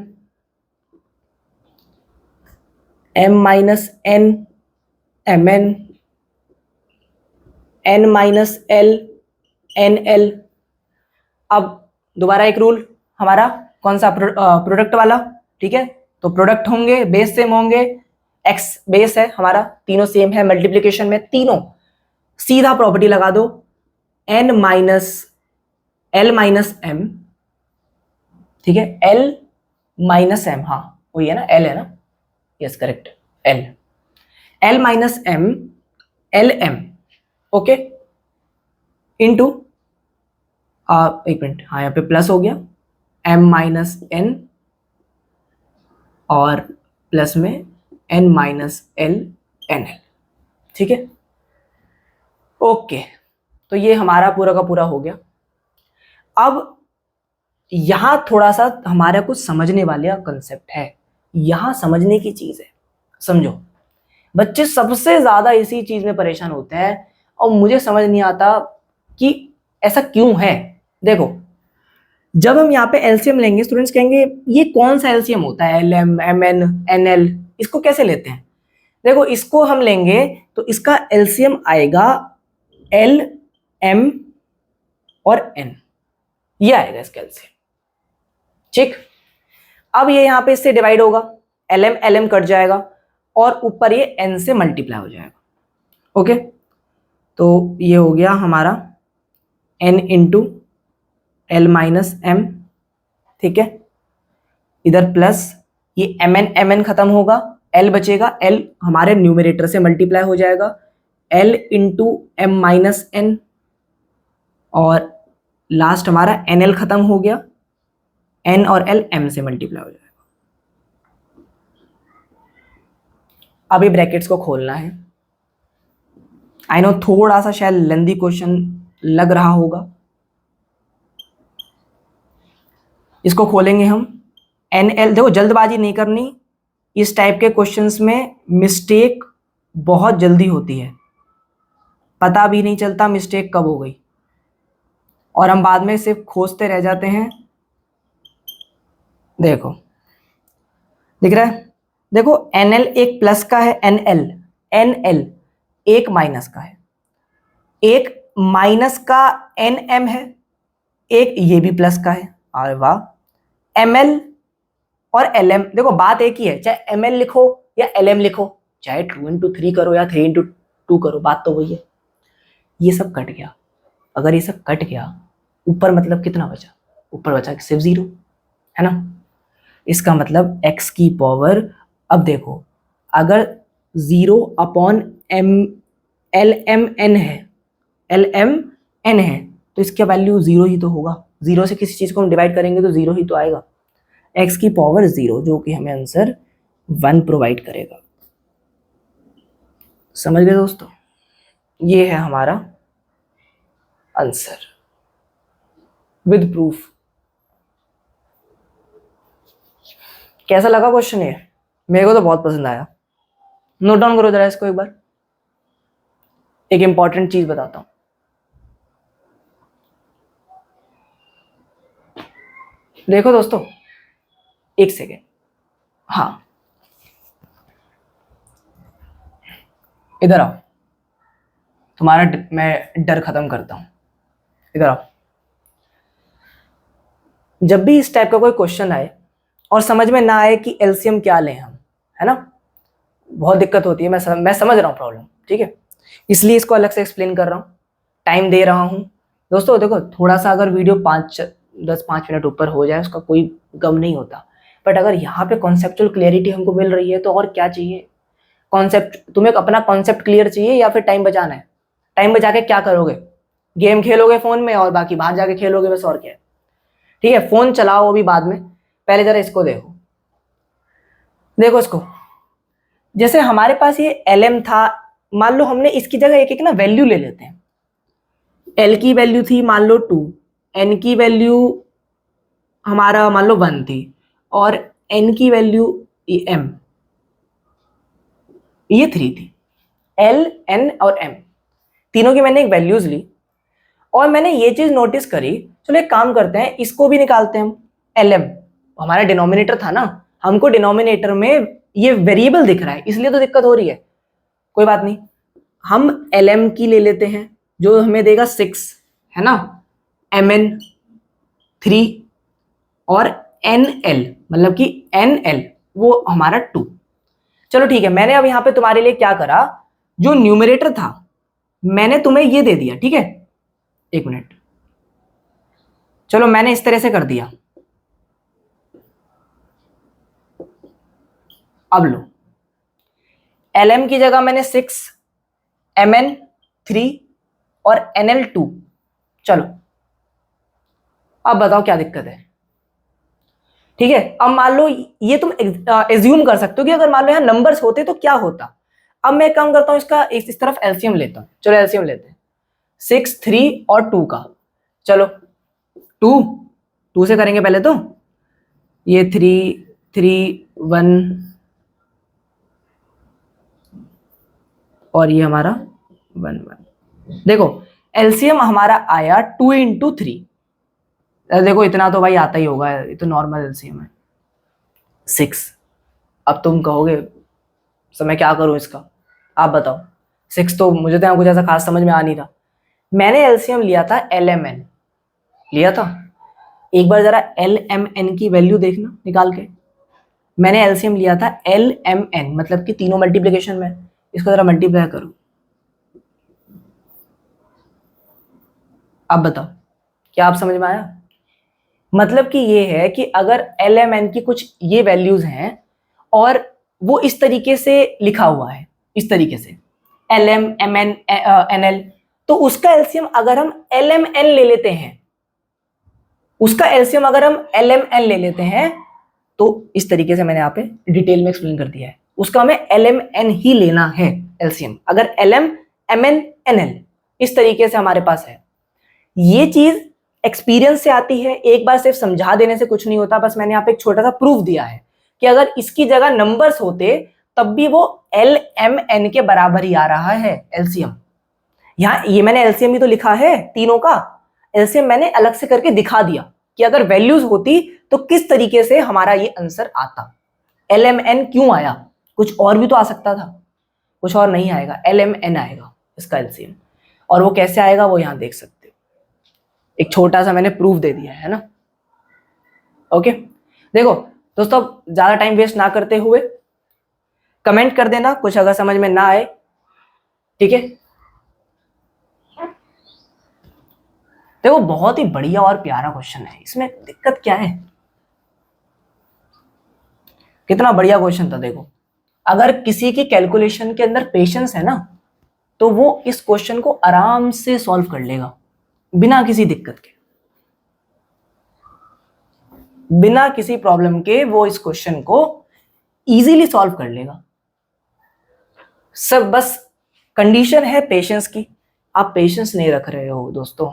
M minus N M N, N minus L N L. अब दोबारा एक रूल हमारा कौन सा, प्रोडक्ट वाला, ठीक है। तो प्रोडक्ट होंगे, बेस सेम होंगे, x बेस है हमारा, तीनों सेम है, मल्टीप्लिकेशन में तीनों सीधा प्रॉपर्टी लगा दो, n minus L minus M, ठीक है, l माइनस एम, हाँ वही है ना, l है ना, yes correct, l minus M L M, okay, into एक मिनट, हाँ यहाँ पे प्लस हो गया, m माइनस एन और प्लस में n minus L N L, ठीक है। ओके, तो ये हमारा पूरा का पूरा हो गया। अब यहां थोड़ा सा हमारा कुछ समझने वाला कंसेप्ट है, यहां समझने की चीज है, समझो। बच्चे सबसे ज्यादा इसी चीज में परेशान होते हैं और मुझे समझ नहीं आता कि ऐसा क्यों है। देखो, जब हम यहाँ पे एलसीएम लेंगे, स्टूडेंट्स कहेंगे ये कौन सा एलसीएम होता है, L M M N N L, इसको कैसे लेते हैं? देखो, इसको हम लेंगे तो इसका एलसीएम आएगा एल एम और एन, ये आएगा इसका एलसीएम, ठीक। अब ये यहाँ पे इससे डिवाइड होगा, एल एम कट जाएगा और ऊपर ये एन से मल्टीप्लाई हो जाएगा, ओके। तो ये हो गया हमारा N into L minus M, ठीक है, इधर प्लस ये एम एन खत्म होगा, एल बचेगा, एल हमारे न्यूमरेटर से मल्टीप्लाई हो जाएगा, L into M minus N, और लास्ट हमारा एन एल खत्म हो गया, एन और एल एम से मल्टीप्लाई हो जाएगा। अब ये ब्रैकेट्स को खोलना है। आई नो थोड़ा सा शायद लेंदी क्वेश्चन लग रहा होगा, इसको खोलेंगे हम, एन एल, देखो जल्दबाजी नहीं करनी, इस टाइप के क्वेश्चंस में मिस्टेक बहुत जल्दी होती है, पता भी नहीं चलता मिस्टेक कब हो गई, और हम बाद में सिर्फ खोजते रह जाते हैं। देखो दिख रहा है, देखो एन एल एक प्लस का है, एन एल एक माइनस का है, एक माइनस का एन एम है, एक ये भी प्लस का है, अरे वाह। एम एल और एल एम, देखो बात एक ही है, चाहे एम एल लिखो या एल एम लिखो, चाहे 2 into 3 करो या 3 into 2 करो, बात तो वही है। ये सब कट गया, अगर ये सब कट गया, ऊपर मतलब कितना बचा, ऊपर बचा सिर्फ 0, है ना। इसका मतलब x की पावर, अब देखो अगर 0 upon M L M N है, एल एम एन है, तो इसका वैल्यू 0 ही तो होगा, 0 से किसी चीज को हम डिवाइड करेंगे तो 0 ही तो आएगा, x की पावर 0, जो कि हमें आंसर 1 प्रोवाइड करेगा। समझ गए दोस्तों, ये है हमारा आंसर विद प्रूफ। कैसा लगा क्वेश्चन ये? मेरे को तो बहुत पसंद आया। नोट डाउन करो जरा इसको एक बार। एक इंपॉर्टेंट चीज बताता हूं, देखो दोस्तों, एक सेकेंड, हाँ इधर आओ, तुम्हारा मैं डर खत्म करता हूं, इधर आओ। जब भी इस टाइप का कोई क्वेश्चन आए और समझ में ना आए कि एलसीएम क्या लें हम, है ना, बहुत दिक्कत होती है, मैं समझ रहा हूँ प्रॉब्लम, ठीक है, इसलिए इसको अलग से एक्सप्लेन कर रहा हूँ, टाइम दे रहा हूँ। दोस्तों देखो, थोड़ा सा अगर वीडियो 5 मिनट ऊपर हो जाए उसका कोई गम नहीं होता, बट अगर यहाँ पे कॉन्सेप्चुअल क्लियरिटी हमको मिल रही है तो और क्या चाहिए। कॉन्सेप्ट, तुम्हें अपना कॉन्सेप्ट क्लियर चाहिए या फिर टाइम बचाना है? टाइम बचा के क्या करोगे? गेम खेलोगे फोन में और बाकी बाहर जाके खेलोगे, बस, और क्या है। ठीक है, फोन चलाओ अभी बाद में, पहले जरा इसको देखो, देखो इसको, जैसे हमारे पास ये lm था, मान लो हमने इसकी जगह एक एक ना वैल्यू ले लेते हैं। l की वैल्यू थी मान लो 2, n की वैल्यू हमारा मान लो 1 थी, और n की वैल्यू m ये 3 थी। l, n और m तीनों की मैंने एक वैल्यूज ली, और मैंने ये चीज नोटिस करी, चलो एक काम करते हैं, इसको भी निकालते हैं हम। lm हमारा डिनोमिनेटर था ना, हमको डिनोमिनेटर में ये वेरिएबल दिख रहा है, इसलिए तो दिक्कत हो रही है। कोई बात नहीं, हम lm की ले लेते हैं जो हमें देगा 6, है ना, mn 3, और nl मतलब कि nl वो हमारा 2। चलो ठीक है, मैंने अब यहां पे तुम्हारे लिए क्या करा, जो न्यूमरेटर था मैंने तुम्हें ये दे दिया, ठीक है। एक मिनट, चलो मैंने इस तरह से कर दिया। अब लो, lm की जगह मैंने 6, mn 3 और nl 2। चलो अब बताओ क्या दिक्कत है। ठीक है, अब मान लो ये तुम एज्यूम कर सकते हो कि अगर मान लो यहाँ नंबर्स होते तो क्या होता। अब मैं काम करता हूं, इसका इस तरफ एलसीएम लेता हूं। चलो एलसीएम लेते हैं 6, 3 और 2 का। चलो 2 से करेंगे पहले तो, ये 3, 3, 1 और ये हमारा 1, 1। देखो एलसीएम हमारा आया 2 × 3। देखो इतना तो भाई आता ही होगा, ये तो नॉर्मल एलसीएम है 6। अब तुम कहोगे सर मैं क्या करूं इसका, आप बताओ। 6 तो मुझे तो यहाँ कुछ ऐसा खास समझ में आ नहीं रहा। मैंने एलसीएम लिया था LMN लिया था। एक बार जरा LMN की वैल्यू देखना निकाल के। मैंने एलसीएम लिया था LMN मतलब कि तीनों मल्टीप्लिकेशन में। इसको जरा मल्टीप्लाई करो, अब बताओ क्या आप समझ में आया। मतलब कि ये है कि अगर LMN की कुछ ये वैल्यूज हैं और वो इस तरीके से लिखा हुआ है, इस तरीके से LM, MN, NL, तो उसका एलसीएम अगर हम LMN ले लेते हैं, उसका एलसीएम अगर हम LMN ले लेते हैं, तो इस तरीके से मैंने यहाँ पे डिटेल में एक्सप्लेन कर दिया है, उसका हमें LMN ही लेना है एलसीएम। अगर LM, MN, NL इस तरीके से हमारे पास है। ये चीज एक्सपीरियंस से आती है, एक बार सिर्फ समझा देने से कुछ नहीं होता। बस मैंने यहाँ पे एक छोटा सा प्रूफ दिया है कि अगर इसकी जगह नंबर्स होते तब भी वो LMN के बराबर ही आ रहा है एलसीएम। यहाँ ये मैंने एलसीएम भी तो लिखा है तीनों का, एलसीएम मैंने अलग से करके दिखा दिया कि अगर वैल्यूज होती तो किस तरीके से हमारा ये आंसर आता। LMN क्यों आया, कुछ और भी तो आ सकता था, कुछ और नहीं आएगा, LMN आएगा इसका एलसीएम। और वो कैसे आएगा वो यहां देख सकते हो, एक छोटा सा मैंने प्रूफ दे दिया है ना। ओके देखो दोस्तों, ज्यादा टाइम वेस्ट ना करते हुए कमेंट कर देना कुछ अगर समझ में ना आए, ठीक है। देखो बहुत ही बढ़िया और प्यारा क्वेश्चन है, इसमें दिक्कत क्या है, कितना बढ़िया क्वेश्चन था। देखो अगर किसी की कैलकुलेशन के अंदर पेशेंस है ना, तो वो इस क्वेश्चन को आराम से सॉल्व कर लेगा बिना किसी दिक्कत के, बिना किसी प्रॉब्लम के वो इस क्वेश्चन को इजीली सॉल्व कर लेगा। सब बस कंडीशन है पेशेंस की। आप पेशेंस नहीं रख रहे हो दोस्तों,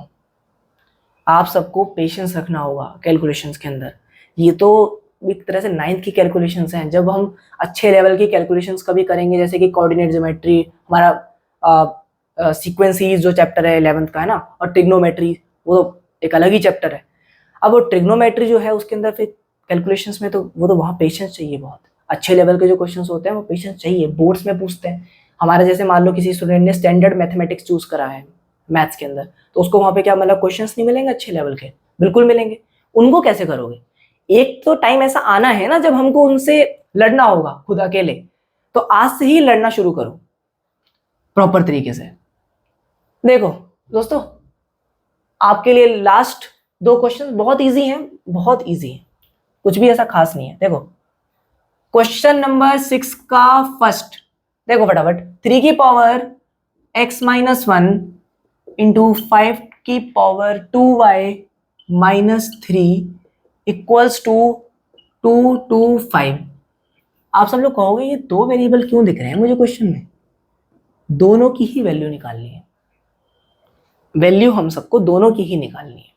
आप सबको पेशेंस रखना होगा कैलकुलेशंस के अंदर। ये तो एक तरह से 9th की कैलकुलेशंस हैं। जब हम अच्छे लेवल की कैलकुलेशंस कभी करेंगे, जैसे कि कोऑर्डिनेट ज्योमेट्री, हमारा सीक्वेंस सीरीज जो चैप्टर है 11th का है ना, और ट्रिग्नोमेट्री वो एक अलग ही चैप्टर है। अब वो ट्रिग्नोमेट्री जो है उसके अंदर फिर कैलकुलेशंस में तो वो तो वहाँ पेशेंस चाहिए। बहुत अच्छे लेवल के जो क्वेश्चन होते हैं वो पेशेंस चाहिए, बोर्ड्स में पूछते हैं। हमारे जैसे मान लो किसी स्टूडेंट ने स्टैंडर्ड मैथमेटिक्स चूज करा है मैथ्स के अंदर, तो उसको वहाँ पे क्या मतलब क्वेश्चंस नहीं मिलेंगे अच्छे लेवल के, बिल्कुल मिलेंगे। उनको कैसे करोगे, एक तो टाइम ऐसा आना है ना जब हमको उनसे लड़ना होगा खुद अकेले, तो आज से ही लड़ना शुरू करो प्रॉपर तरीके से। देखो दोस्तों आपके लिए लास्ट 2 क्वेश्चन बहुत इजी हैं, बहुत इजी है, कुछ भी ऐसा खास नहीं है। देखो क्वेश्चन नंबर 6 का फर्स्ट देखो फटाफट, 3 की पावर x - 1 इंटू 5 की पावर 2y - 3 इक्वल्स टू 225। आप सब लोग कहोगे ये दो वेरिएबल क्यों दिख रहे हैं मुझे क्वेश्चन में, दोनों की ही वैल्यू निकालनी है, वैल्यू हम सबको दोनों की ही निकालनी है,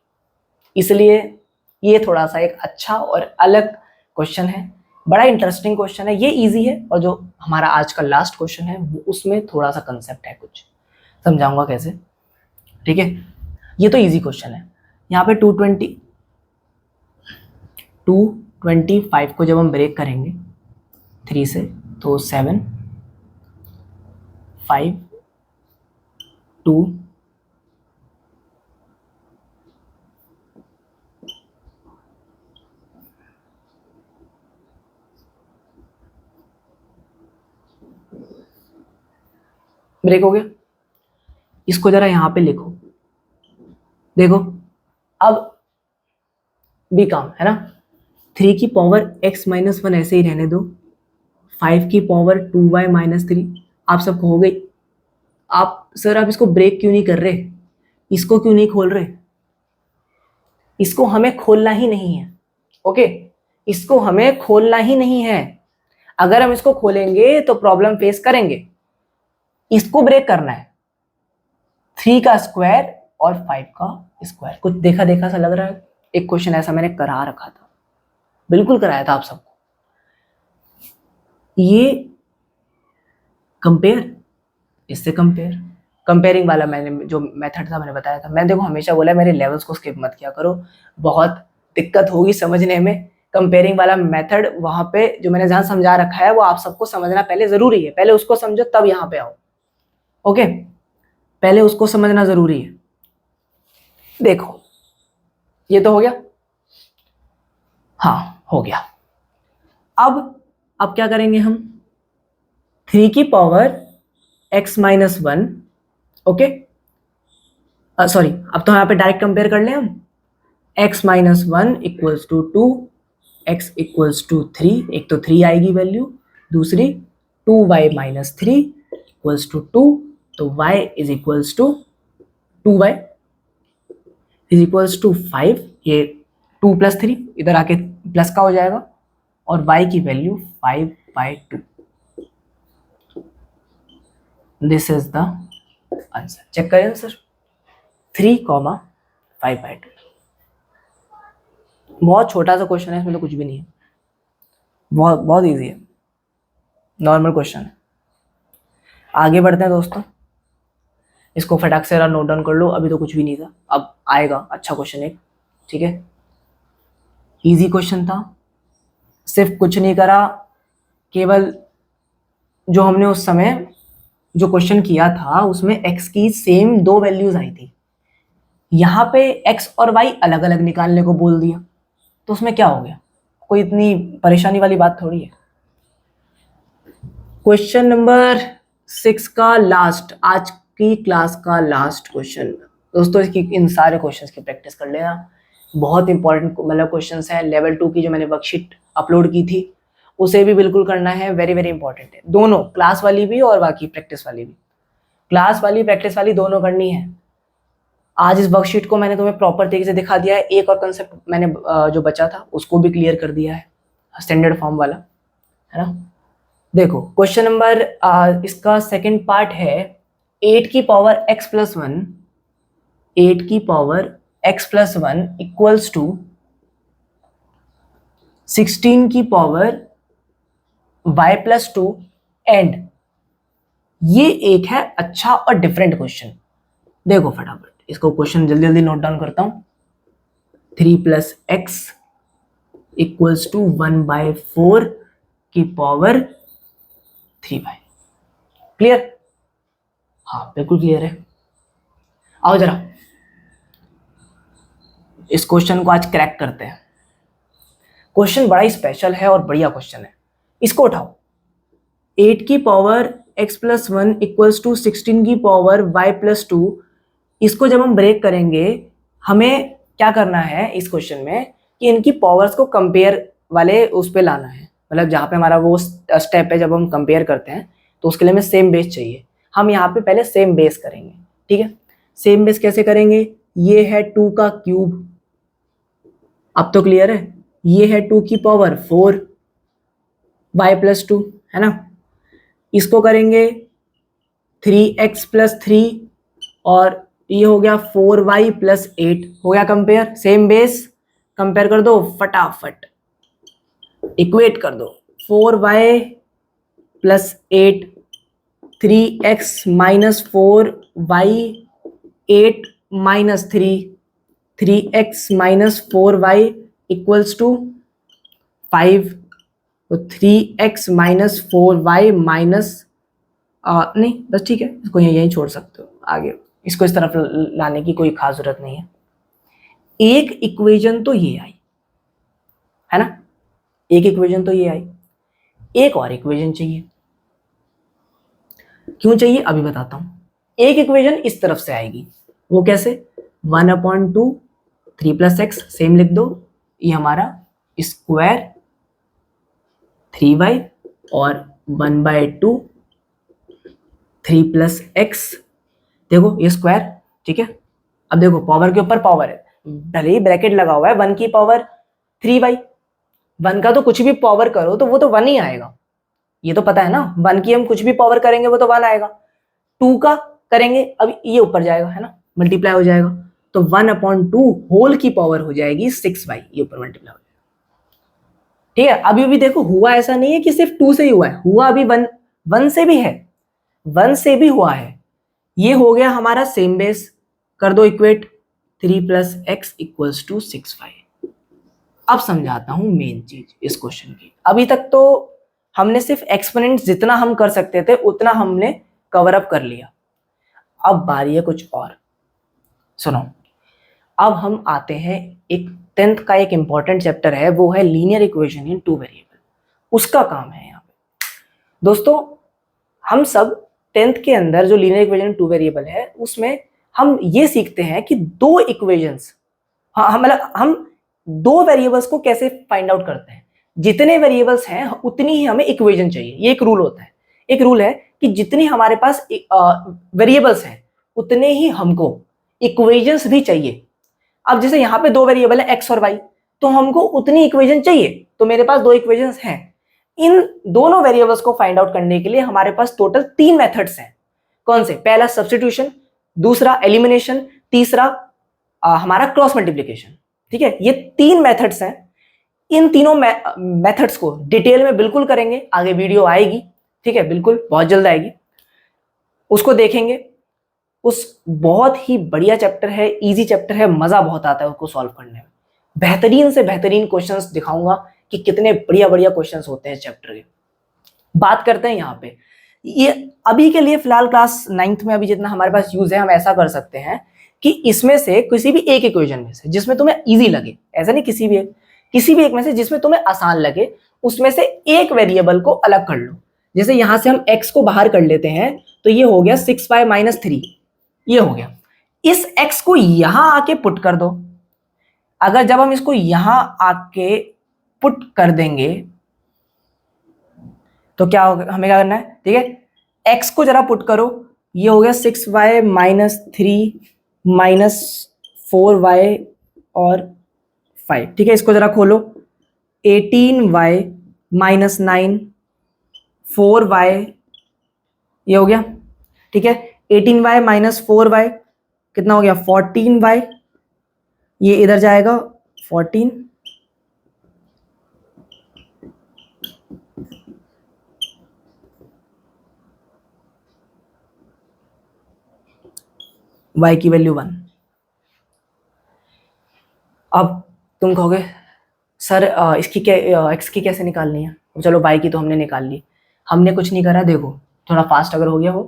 इसलिए ये थोड़ा सा एक अच्छा और अलग क्वेश्चन है, बड़ा इंटरेस्टिंग क्वेश्चन है, ये इजी है। और जो हमारा आज का लास्ट क्वेश्चन है वो उसमें थोड़ा सा कंसेप्ट है, कुछ समझाऊंगा कैसे, ठीक है। ये तो इजी क्वेश्चन है। यहाँ पे 225 को जब हम ब्रेक करेंगे 3 से तो 7 5 2 ब्रेक हो गया। इसको जरा यहाँ पे लिखो, देखो अब भी काम है ना, 3 की पावर x-1 ऐसे ही रहने दो, 5 की पावर 2y-3। आप सब कहोगे आप सर आप इसको ब्रेक क्यों नहीं कर रहे, इसको क्यों नहीं खोल रहे, इसको हमें खोलना ही नहीं है, ओके, इसको हमें खोलना ही नहीं है। अगर हम इसको खोलेंगे तो प्रॉब्लम फेस करेंगे, इसको ब्रेक करना है। 3 का स्क्वायर और 5 का स्क्वायर, कुछ देखा देखा सा लग रहा है, एक क्वेश्चन ऐसा मैंने करा रखा था, बिल्कुल कराया था आप सबको। ये कंपेयर, इससे कंपेयर, कंपेयरिंग वाला मैंने जो मेथड था मैंने बताया था। मैं देखो हमेशा बोला मेरे लेवल्स को स्किप मत किया करो, बहुत दिक्कत होगी समझने में। कंपेयरिंग वाला मेथड वहां पे जो मैंने जहां समझा रखा है वो आप सबको समझना पहले जरूरी है, पहले उसको समझो तब यहाँ पे आओ, ओके, पहले उसको समझना जरूरी है। देखो ये तो हो गया, हाँ हो गया। अब क्या करेंगे हम, 3 की पावर x-1, ओके, सॉरी अब तो यहाँ पे डायरेक्ट कंपेयर कर ले हम, x-1 equals to 2, x equals to 3, एक तो 3 आएगी वैल्यू, दूसरी 2y-3 इक्वल्स टू 2, तो y is equals to 2y is equals to 5, ये 2 + 3 इधर आके प्लस का हो जाएगा, और y की value 5/2। This is the answer, check करें आंसर 3,5/2। बहुत छोटा सा क्वेश्चन है, इसमें तो कुछ भी नहीं है, बहुत बहुत इजी है, नॉर्मल क्वेश्चन है। आगे बढ़ते हैं दोस्तों, इसको फटाक से नोट डाउन कर लो, अभी तो कुछ भी नहीं था, अब आएगा अच्छा क्वेश्चन एक, ठीक है। इजी क्वेश्चन था, सिर्फ कुछ नहीं करा, केवल जो हमने उस समय जो क्वेश्चन किया था उसमें x की सेम 2 वैल्यूज आई थी, यहाँ पे x और y अलग अलग निकालने को बोल दिया, तो उसमें क्या हो गया, कोई इतनी परेशानी वाली बात थोड़ी है। क्वेश्चन नंबर 6 का लास्ट, आज की क्लास का लास्ट क्वेश्चन दोस्तों, इसकी इन सारे क्वेश्चंस की प्रैक्टिस कर लेना, बहुत इंपॉर्टेंट मतलब क्वेश्चंस हैं। लेवल 2 की जो मैंने वर्कशीट अपलोड की थी उसे भी बिल्कुल करना है, वेरी वेरी इंपॉर्टेंट है, दोनों क्लास वाली भी और बाकी प्रैक्टिस वाली भी, क्लास वाली प्रैक्टिस वाली दोनों करनी है। आज इस वर्कशीट को मैंने तुम्हें प्रॉपर तरीके से दिखा दिया है, एक और कंसेप्ट मैंने जो बचा था उसको भी क्लियर कर दिया है, स्टैंडर्ड फॉर्म वाला, है ना। देखो क्वेश्चन नंबर इसका सेकंड पार्ट है 8 की पावर x+1, 8 की पावर x+1 इक्वल्स टू 16 की पावर y+2 एंड ये एक है अच्छा और डिफरेंट क्वेश्चन। देखो फटाफट इसको क्वेश्चन जल्दी जल्दी नोट डाउन करता हूं। 3 + x इक्वल्स टू 1/4 की पावर 3y। क्लियर? हाँ बिल्कुल क्लियर है। आओ जरा इस क्वेश्चन को आज क्रैक करते हैं। क्वेश्चन बड़ा ही स्पेशल है और बढ़िया क्वेश्चन है, इसको उठाओ। 8 की पावर x+1 इक्वल्स टू 16 की पावर y+2, इसको जब हम ब्रेक करेंगे हमें क्या करना है इस क्वेश्चन में कि इनकी पावर्स को कंपेयर वाले उस पे लाना है, मतलब जहाँ पे हमारा वो स्टेप है जब हम कंपेयर करते हैं तो उसके लिए हमें सेम बेस चाहिए। हम यहाँ पे पहले सेम बेस करेंगे, ठीक है। सेम बेस कैसे करेंगे, ये है 2 का क्यूब, अब तो क्लियर है, ये है 2 की पावर 4, y+2 है ना। इसको करेंगे 3x+3 और ये हो गया 4y+8 हो गया कंपेयर। सेम बेस कंपेयर कर दो फटाफट, इक्वेट कर दो 4y+8 3x-4y 8-3 3x-4y = 5। तो 3x-4y नहीं बस ठीक है, इसको यहीं छोड़ सकते हो, आगे इसको इस तरफ लाने की कोई खास जरूरत नहीं है। एक इक्वेशन तो ये आई है ना, एक इक्वेशन तो ये आई, एक और इक्वेशन चाहिए। क्यों चाहिए अभी बताता हूं। एक इक्वेशन इस तरफ से आएगी, वो कैसे, 1/2 3 + x, सेम लिख दो, ये हमारा स्क्वायर 3y और 1/2 3 + x, देखो ये स्क्वायर, ठीक है। अब देखो पावर के ऊपर पावर है, भले ही ब्रैकेट लगा हुआ है, 1 की पावर 3y, 1 का तो कुछ भी पावर करो तो वो तो 1 ही आएगा, ये तो पता है ना। 1 की हम कुछ भी पावर करेंगे वो तो 1 आएगा। 2 का करेंगे, अब ये ऊपर जाएगा है ना, मल्टीप्लाई हो जाएगा, तो 1/2 होल की पावर हो जाएगी 6y, ये ऊपर मल्टीप्लाई हो जाएगा, ठीक है। अभी भी देखो हुआ ऐसा नहीं है कि सिर्फ 2 से ही हुआ है, हुआ अभी 1 से भी है, 1 से भी हुआ है। ये हो गया हमारा सेम बेस, कर दो इक्वेट, 3 + x = 6y। अब समझाता हूं मेन चीज इस क्वेश्चन की। अभी तक तो हमने सिर्फ एक्सपोनेंट्स जितना हम कर सकते थे उतना हमने कवर अप कर लिया, अब बारी है कुछ और। सुनो, अब हम आते हैं एक 10th का एक इंपॉर्टेंट चैप्टर है, वो है लीनियर इक्वेशन इन 2 वेरिएबल, उसका काम है यहाँ पे। दोस्तों हम सब 10th के अंदर जो लीनियर इक्वेशन इन 2 वेरिएबल है उसमें हम ये सीखते हैं कि दो इक्वेशंस, मतलब हम दो वेरिएबल्स को कैसे फाइंड आउट करते हैं। जितने वेरिएबल्स हैं उतनी ही हमें इक्वेशन चाहिए, ये एक रूल होता है। एक रूल है कि जितनी हमारे पास वेरिएबल्स हैं उतने ही हमको इक्वेशंस भी चाहिए। अब जैसे यहाँ पे दो वेरिएबल है x और y, तो हमको उतनी इक्वेशन चाहिए, तो मेरे पास दो इक्वेशंस हैं। इन दोनों वेरिएबल्स को फाइंड आउट करने के लिए हमारे पास टोटल 3 मेथड्स हैं। कौन से, पहला सब्स्टिट्यूशन, दूसरा एलिमिनेशन, तीसरा हमारा क्रॉस मल्टीप्लिकेशन, ठीक है। ये 3 मेथड्स हैं। इन तीनों मेथड्स को डिटेल में बिल्कुल करेंगे, आगे वीडियो आएगी, ठीक है, बिल्कुल बहुत जल्द आएगी, उसको देखेंगे। उस बहुत ही बढ़िया चैप्टर है, इजी चैप्टर है, मजा बहुत आता है उसको सॉल्व करने में। बेहतरीन से बेहतरीन क्वेश्चंस दिखाऊंगा कि कितने बढ़िया बढ़िया क्वेश्चंस होते हैं चैप्टर के। बात करते हैं यहाँ पे, ये अभी के लिए फिलहाल क्लास 9th में अभी जितना हमारे पास यूज है, हम ऐसा कर सकते हैं कि इसमें से किसी भी एक इक्वेशन में से जिसमें तुम्हें इजी लगे, ऐसा नहीं किसी भी एक में से जिसमें तुम्हें आसान लगे, उसमें से एक वेरिएबल को अलग कर लो। जैसे यहां से हम x को बाहर कर लेते हैं, तो ये हो गया 6y - 3, ये हो गया। इस x को यहां आके पुट कर दो। अगर जब हम इसको यहां आके पुट कर देंगे तो क्या होगा, हमें क्या करना है, ठीक है, x को जरा पुट करो, ये हो गया 6y - 3 - 4y और 5, ठीक है। इसको जरा खोलो, 18y - 9 4y, ये हो गया, ठीक है। 18y - 4y कितना हो गया, 14y, ये इधर जाएगा 14, y की वैल्यू 1। अब तुम कहोगे सर इसकी क्या, x की कैसे निकालनी है। चलो y की तो हमने निकाल ली, हमने कुछ नहीं करा। देखो थोड़ा फास्ट अगर हो गया हो,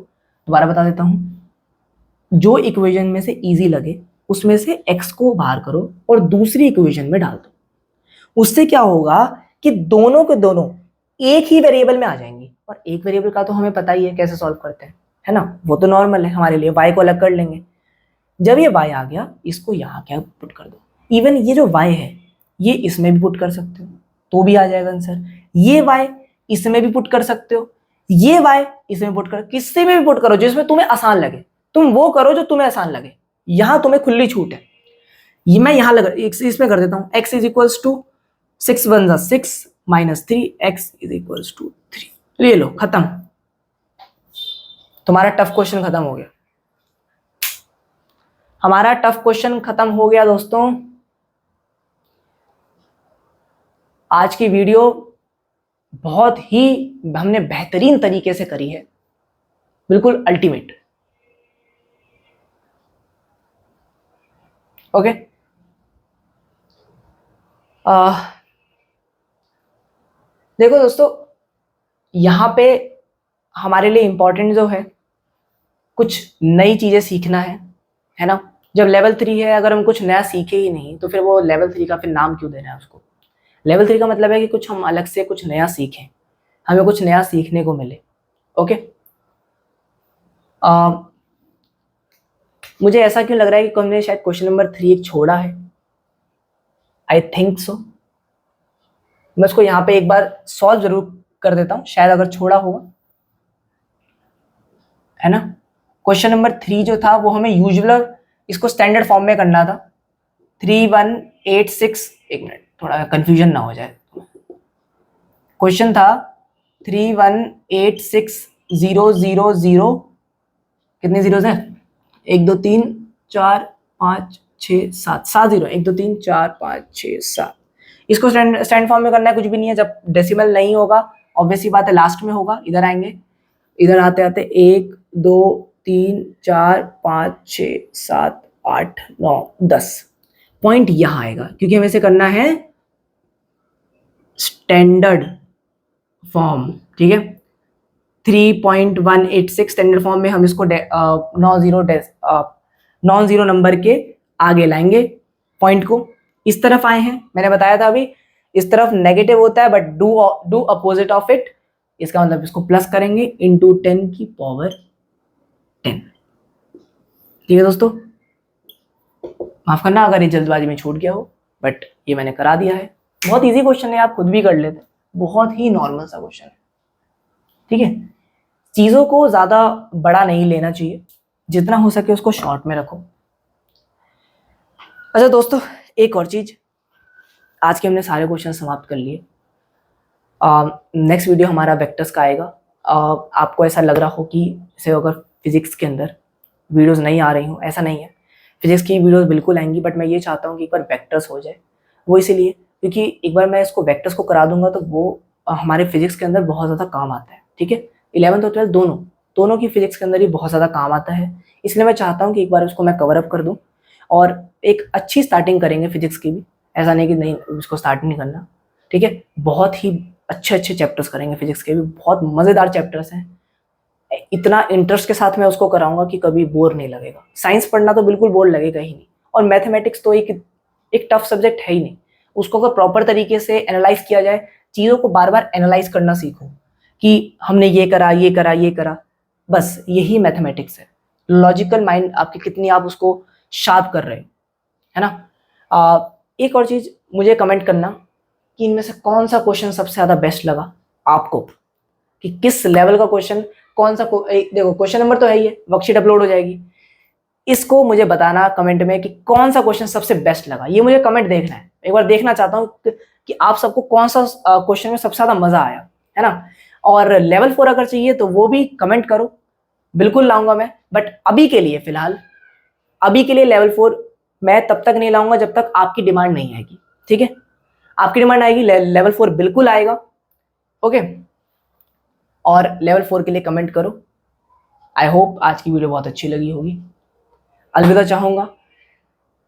दोबारा बता देता हूं। जो इक्वेशन में से इजी लगे उसमें से x को बाहर करो और दूसरी इक्वेशन में डाल दो। उससे क्या होगा कि दोनों के दोनों एक ही वेरिएबल में आ जाएंगी, और एक वेरिएबल का तो हमें पता ही है कैसे सॉल्व करते हैं, है ना, वो तो नॉर्मल है हमारे लिए। y को अलग कर लेंगे। जब ये y आ गया, इसको यहाँ क्या पुट कर दो। इवन ये जो y है ये इसमें भी पुट कर सकते हो तो भी आ जाएगा आंसर। ये y इसमें भी पुट कर सकते हो, ये y इसमें पुट कर, किससे में भी पुट करो जिसमें तुम्हें आसान लगे। तुम वो करो जो तुम्हें आसान लगे, यहां तुम्हें खुली छूट है। ये मैं यहां इसमें कर देता हूं, x = 6 × 1 = 6, minus 3x is equals to 3। ये लो खत्म, तुम्हारा टफ क्वेश्चन खत्म हो गया, हमारा टफ क्वेश्चन खत्म हो गया दोस्तों। आज की वीडियो बहुत ही हमने बेहतरीन तरीके से करी है, बिल्कुल अल्टीमेट। ओके, देखो दोस्तों, यहां पे हमारे लिए इंपॉर्टेंट जो है कुछ नई चीजें सीखना है ना। जब लेवल 3 है, अगर हम कुछ नया सीखे ही नहीं तो फिर वो लेवल 3 का फिर नाम क्यों देना है उसको। लेवल 3 का मतलब है कि कुछ हम अलग से कुछ नया सीखें, हमें कुछ नया सीखने को मिले। ओके, मुझे ऐसा क्यों लग रहा है कि हमने शायद क्वेश्चन नंबर 3 एक छोड़ा है, आई थिंक सो। मैं इसको यहाँ पे एक बार सॉल्व जरूर कर देता हूँ, शायद अगर छोड़ा होगा, है ना। क्वेश्चन नंबर 3 जो था वो हमें यूजुअल इसको स्टैंडर्ड फॉर्म में करना था। 3186, एक मिनट थोड़ा कंफ्यूजन ना हो जाए। क्वेश्चन था 3186000, कितने जीरोस हैं, 1 2 3 4 5 6 7, 7 जीरो, 1 2 3 4 5 6 7। इसको स्टैंड फॉर्म में करना है, कुछ भी नहीं है। जब डेसिमल नहीं होगा ऑब्वियसली बात है लास्ट में होगा। इधर आएंगे, इधर आते आते 1 2 3 4 5 6 7 8 9 10 पॉइंट यहाँ आएगा, क्योंकि हमें इसे करना है स्टैंडर्ड फॉर्म। ठीक है, 3.186 स्टैंडर्ड फॉर्म में हम इसको नॉन जीरो नंबर के आगे लाएंगे पॉइंट को। इस तरफ आए हैं, मैंने बताया था अभी, इस तरफ नेगेटिव होता है but do opposite of it. इसका मतलब इसको प्लस करेंगे इंटू 10 की पावर 10। ठीक है दोस्तों, माफ करना अगर ये जल्दबाजी में छूट गया हो, बट ये मैंने करा दिया है। बहुत इजी क्वेश्चन है, आप खुद भी कर लेते, बहुत ही नॉर्मल सा क्वेश्चन है। ठीक है, चीजों को ज्यादा बड़ा नहीं लेना चाहिए, जितना हो सके उसको शॉर्ट में रखो। अच्छा दोस्तों, एक और चीज, आज के हमने सारे क्वेश्चन समाप्त कर लिए। नेक्स्ट वीडियो हमारा वेक्टर्स का आएगा। आपको ऐसा लग रहा हो कि जैसे अगर फिजिक्स के अंदर वीडियोस नहीं आ रही हो, ऐसा नहीं है, फिजिक्स की वीडियोस बिल्कुल आएंगी, बट मैं ये चाहता हूँ कि एक बार वेक्टर्स हो जाए। वो इसीलिए क्योंकि एक बार मैं इसको वेक्टर्स को करा दूंगा तो वो हमारे फिजिक्स के अंदर बहुत ज़्यादा काम आता है। ठीक है, 11th और 12th दोनों की फिजिक्स के अंदर ही बहुत ज़्यादा काम आता है, इसलिए मैं चाहता हूँ कि एक बार उसको मैं कवर अप कर दूँ और एक अच्छी स्टार्टिंग करेंगे फिजिक्स की भी। ऐसा नहीं कि नहीं उसको स्टार्ट नहीं करना। ठीक है, बहुत ही अच्छे अच्छे चैप्टर्स करेंगे फिजिक्स के भी, बहुत मज़ेदार चैप्टर्स हैं। इतना इंटरेस्ट के साथ मैं उसको कराऊंगा कि कभी बोर नहीं लगेगा। साइंस पढ़ना तो बिल्कुल बोर लगेगा ही नहीं, और मैथमेटिक्स तो एक टफ सब्जेक्ट है ही नहीं। उसको अगर प्रॉपर तरीके से एनालाइज किया जाए, चीज़ों को बार बार एनालाइज करना सीखो कि हमने ये करा ये करा ये करा, बस यही मैथमेटिक्स है। लॉजिकल माइंड आपकी कितनी आप उसको शार्प कर रहे हो, है ना। एक और चीज़, मुझे कमेंट करना कि इनमें से कौन सा क्वेश्चन सबसे ज़्यादा बेस्ट लगा आपको, कि किस लेवल का क्वेश्चन कौन सा। देखो क्वेश्चन नंबर तो है ही है, वर्कशीट अपलोड हो जाएगी, इसको मुझे बताना कमेंट में कि कौन सा क्वेश्चन सबसे बेस्ट लगा। ये मुझे कमेंट देखना है, एक बार देखना चाहता हूँ कि आप सबको कौन सा क्वेश्चन में सबसे ज्यादा मजा आया, है ना। और लेवल 4 अगर चाहिए तो वो भी कमेंट करो, बिल्कुल लाऊंगा मैं। बट अभी के लिए फिलहाल, अभी के लिए लेवल 4 मैं तब तक नहीं लाऊंगा जब तक आपकी डिमांड नहीं आएगी। ठीक है, आपकी डिमांड आएगी, लेवल 4 बिल्कुल आएगा। ओके, और लेवल 4 के लिए कमेंट करो। आई होप आज की वीडियो बहुत अच्छी लगी होगी। अलविदा चाहूंगा,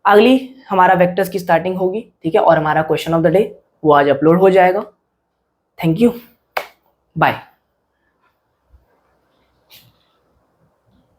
अगली हमारा वेक्टर्स की स्टार्टिंग होगी। ठीक है, और हमारा क्वेश्चन ऑफ द डे वो आज अपलोड हो जाएगा। Thank you, bye.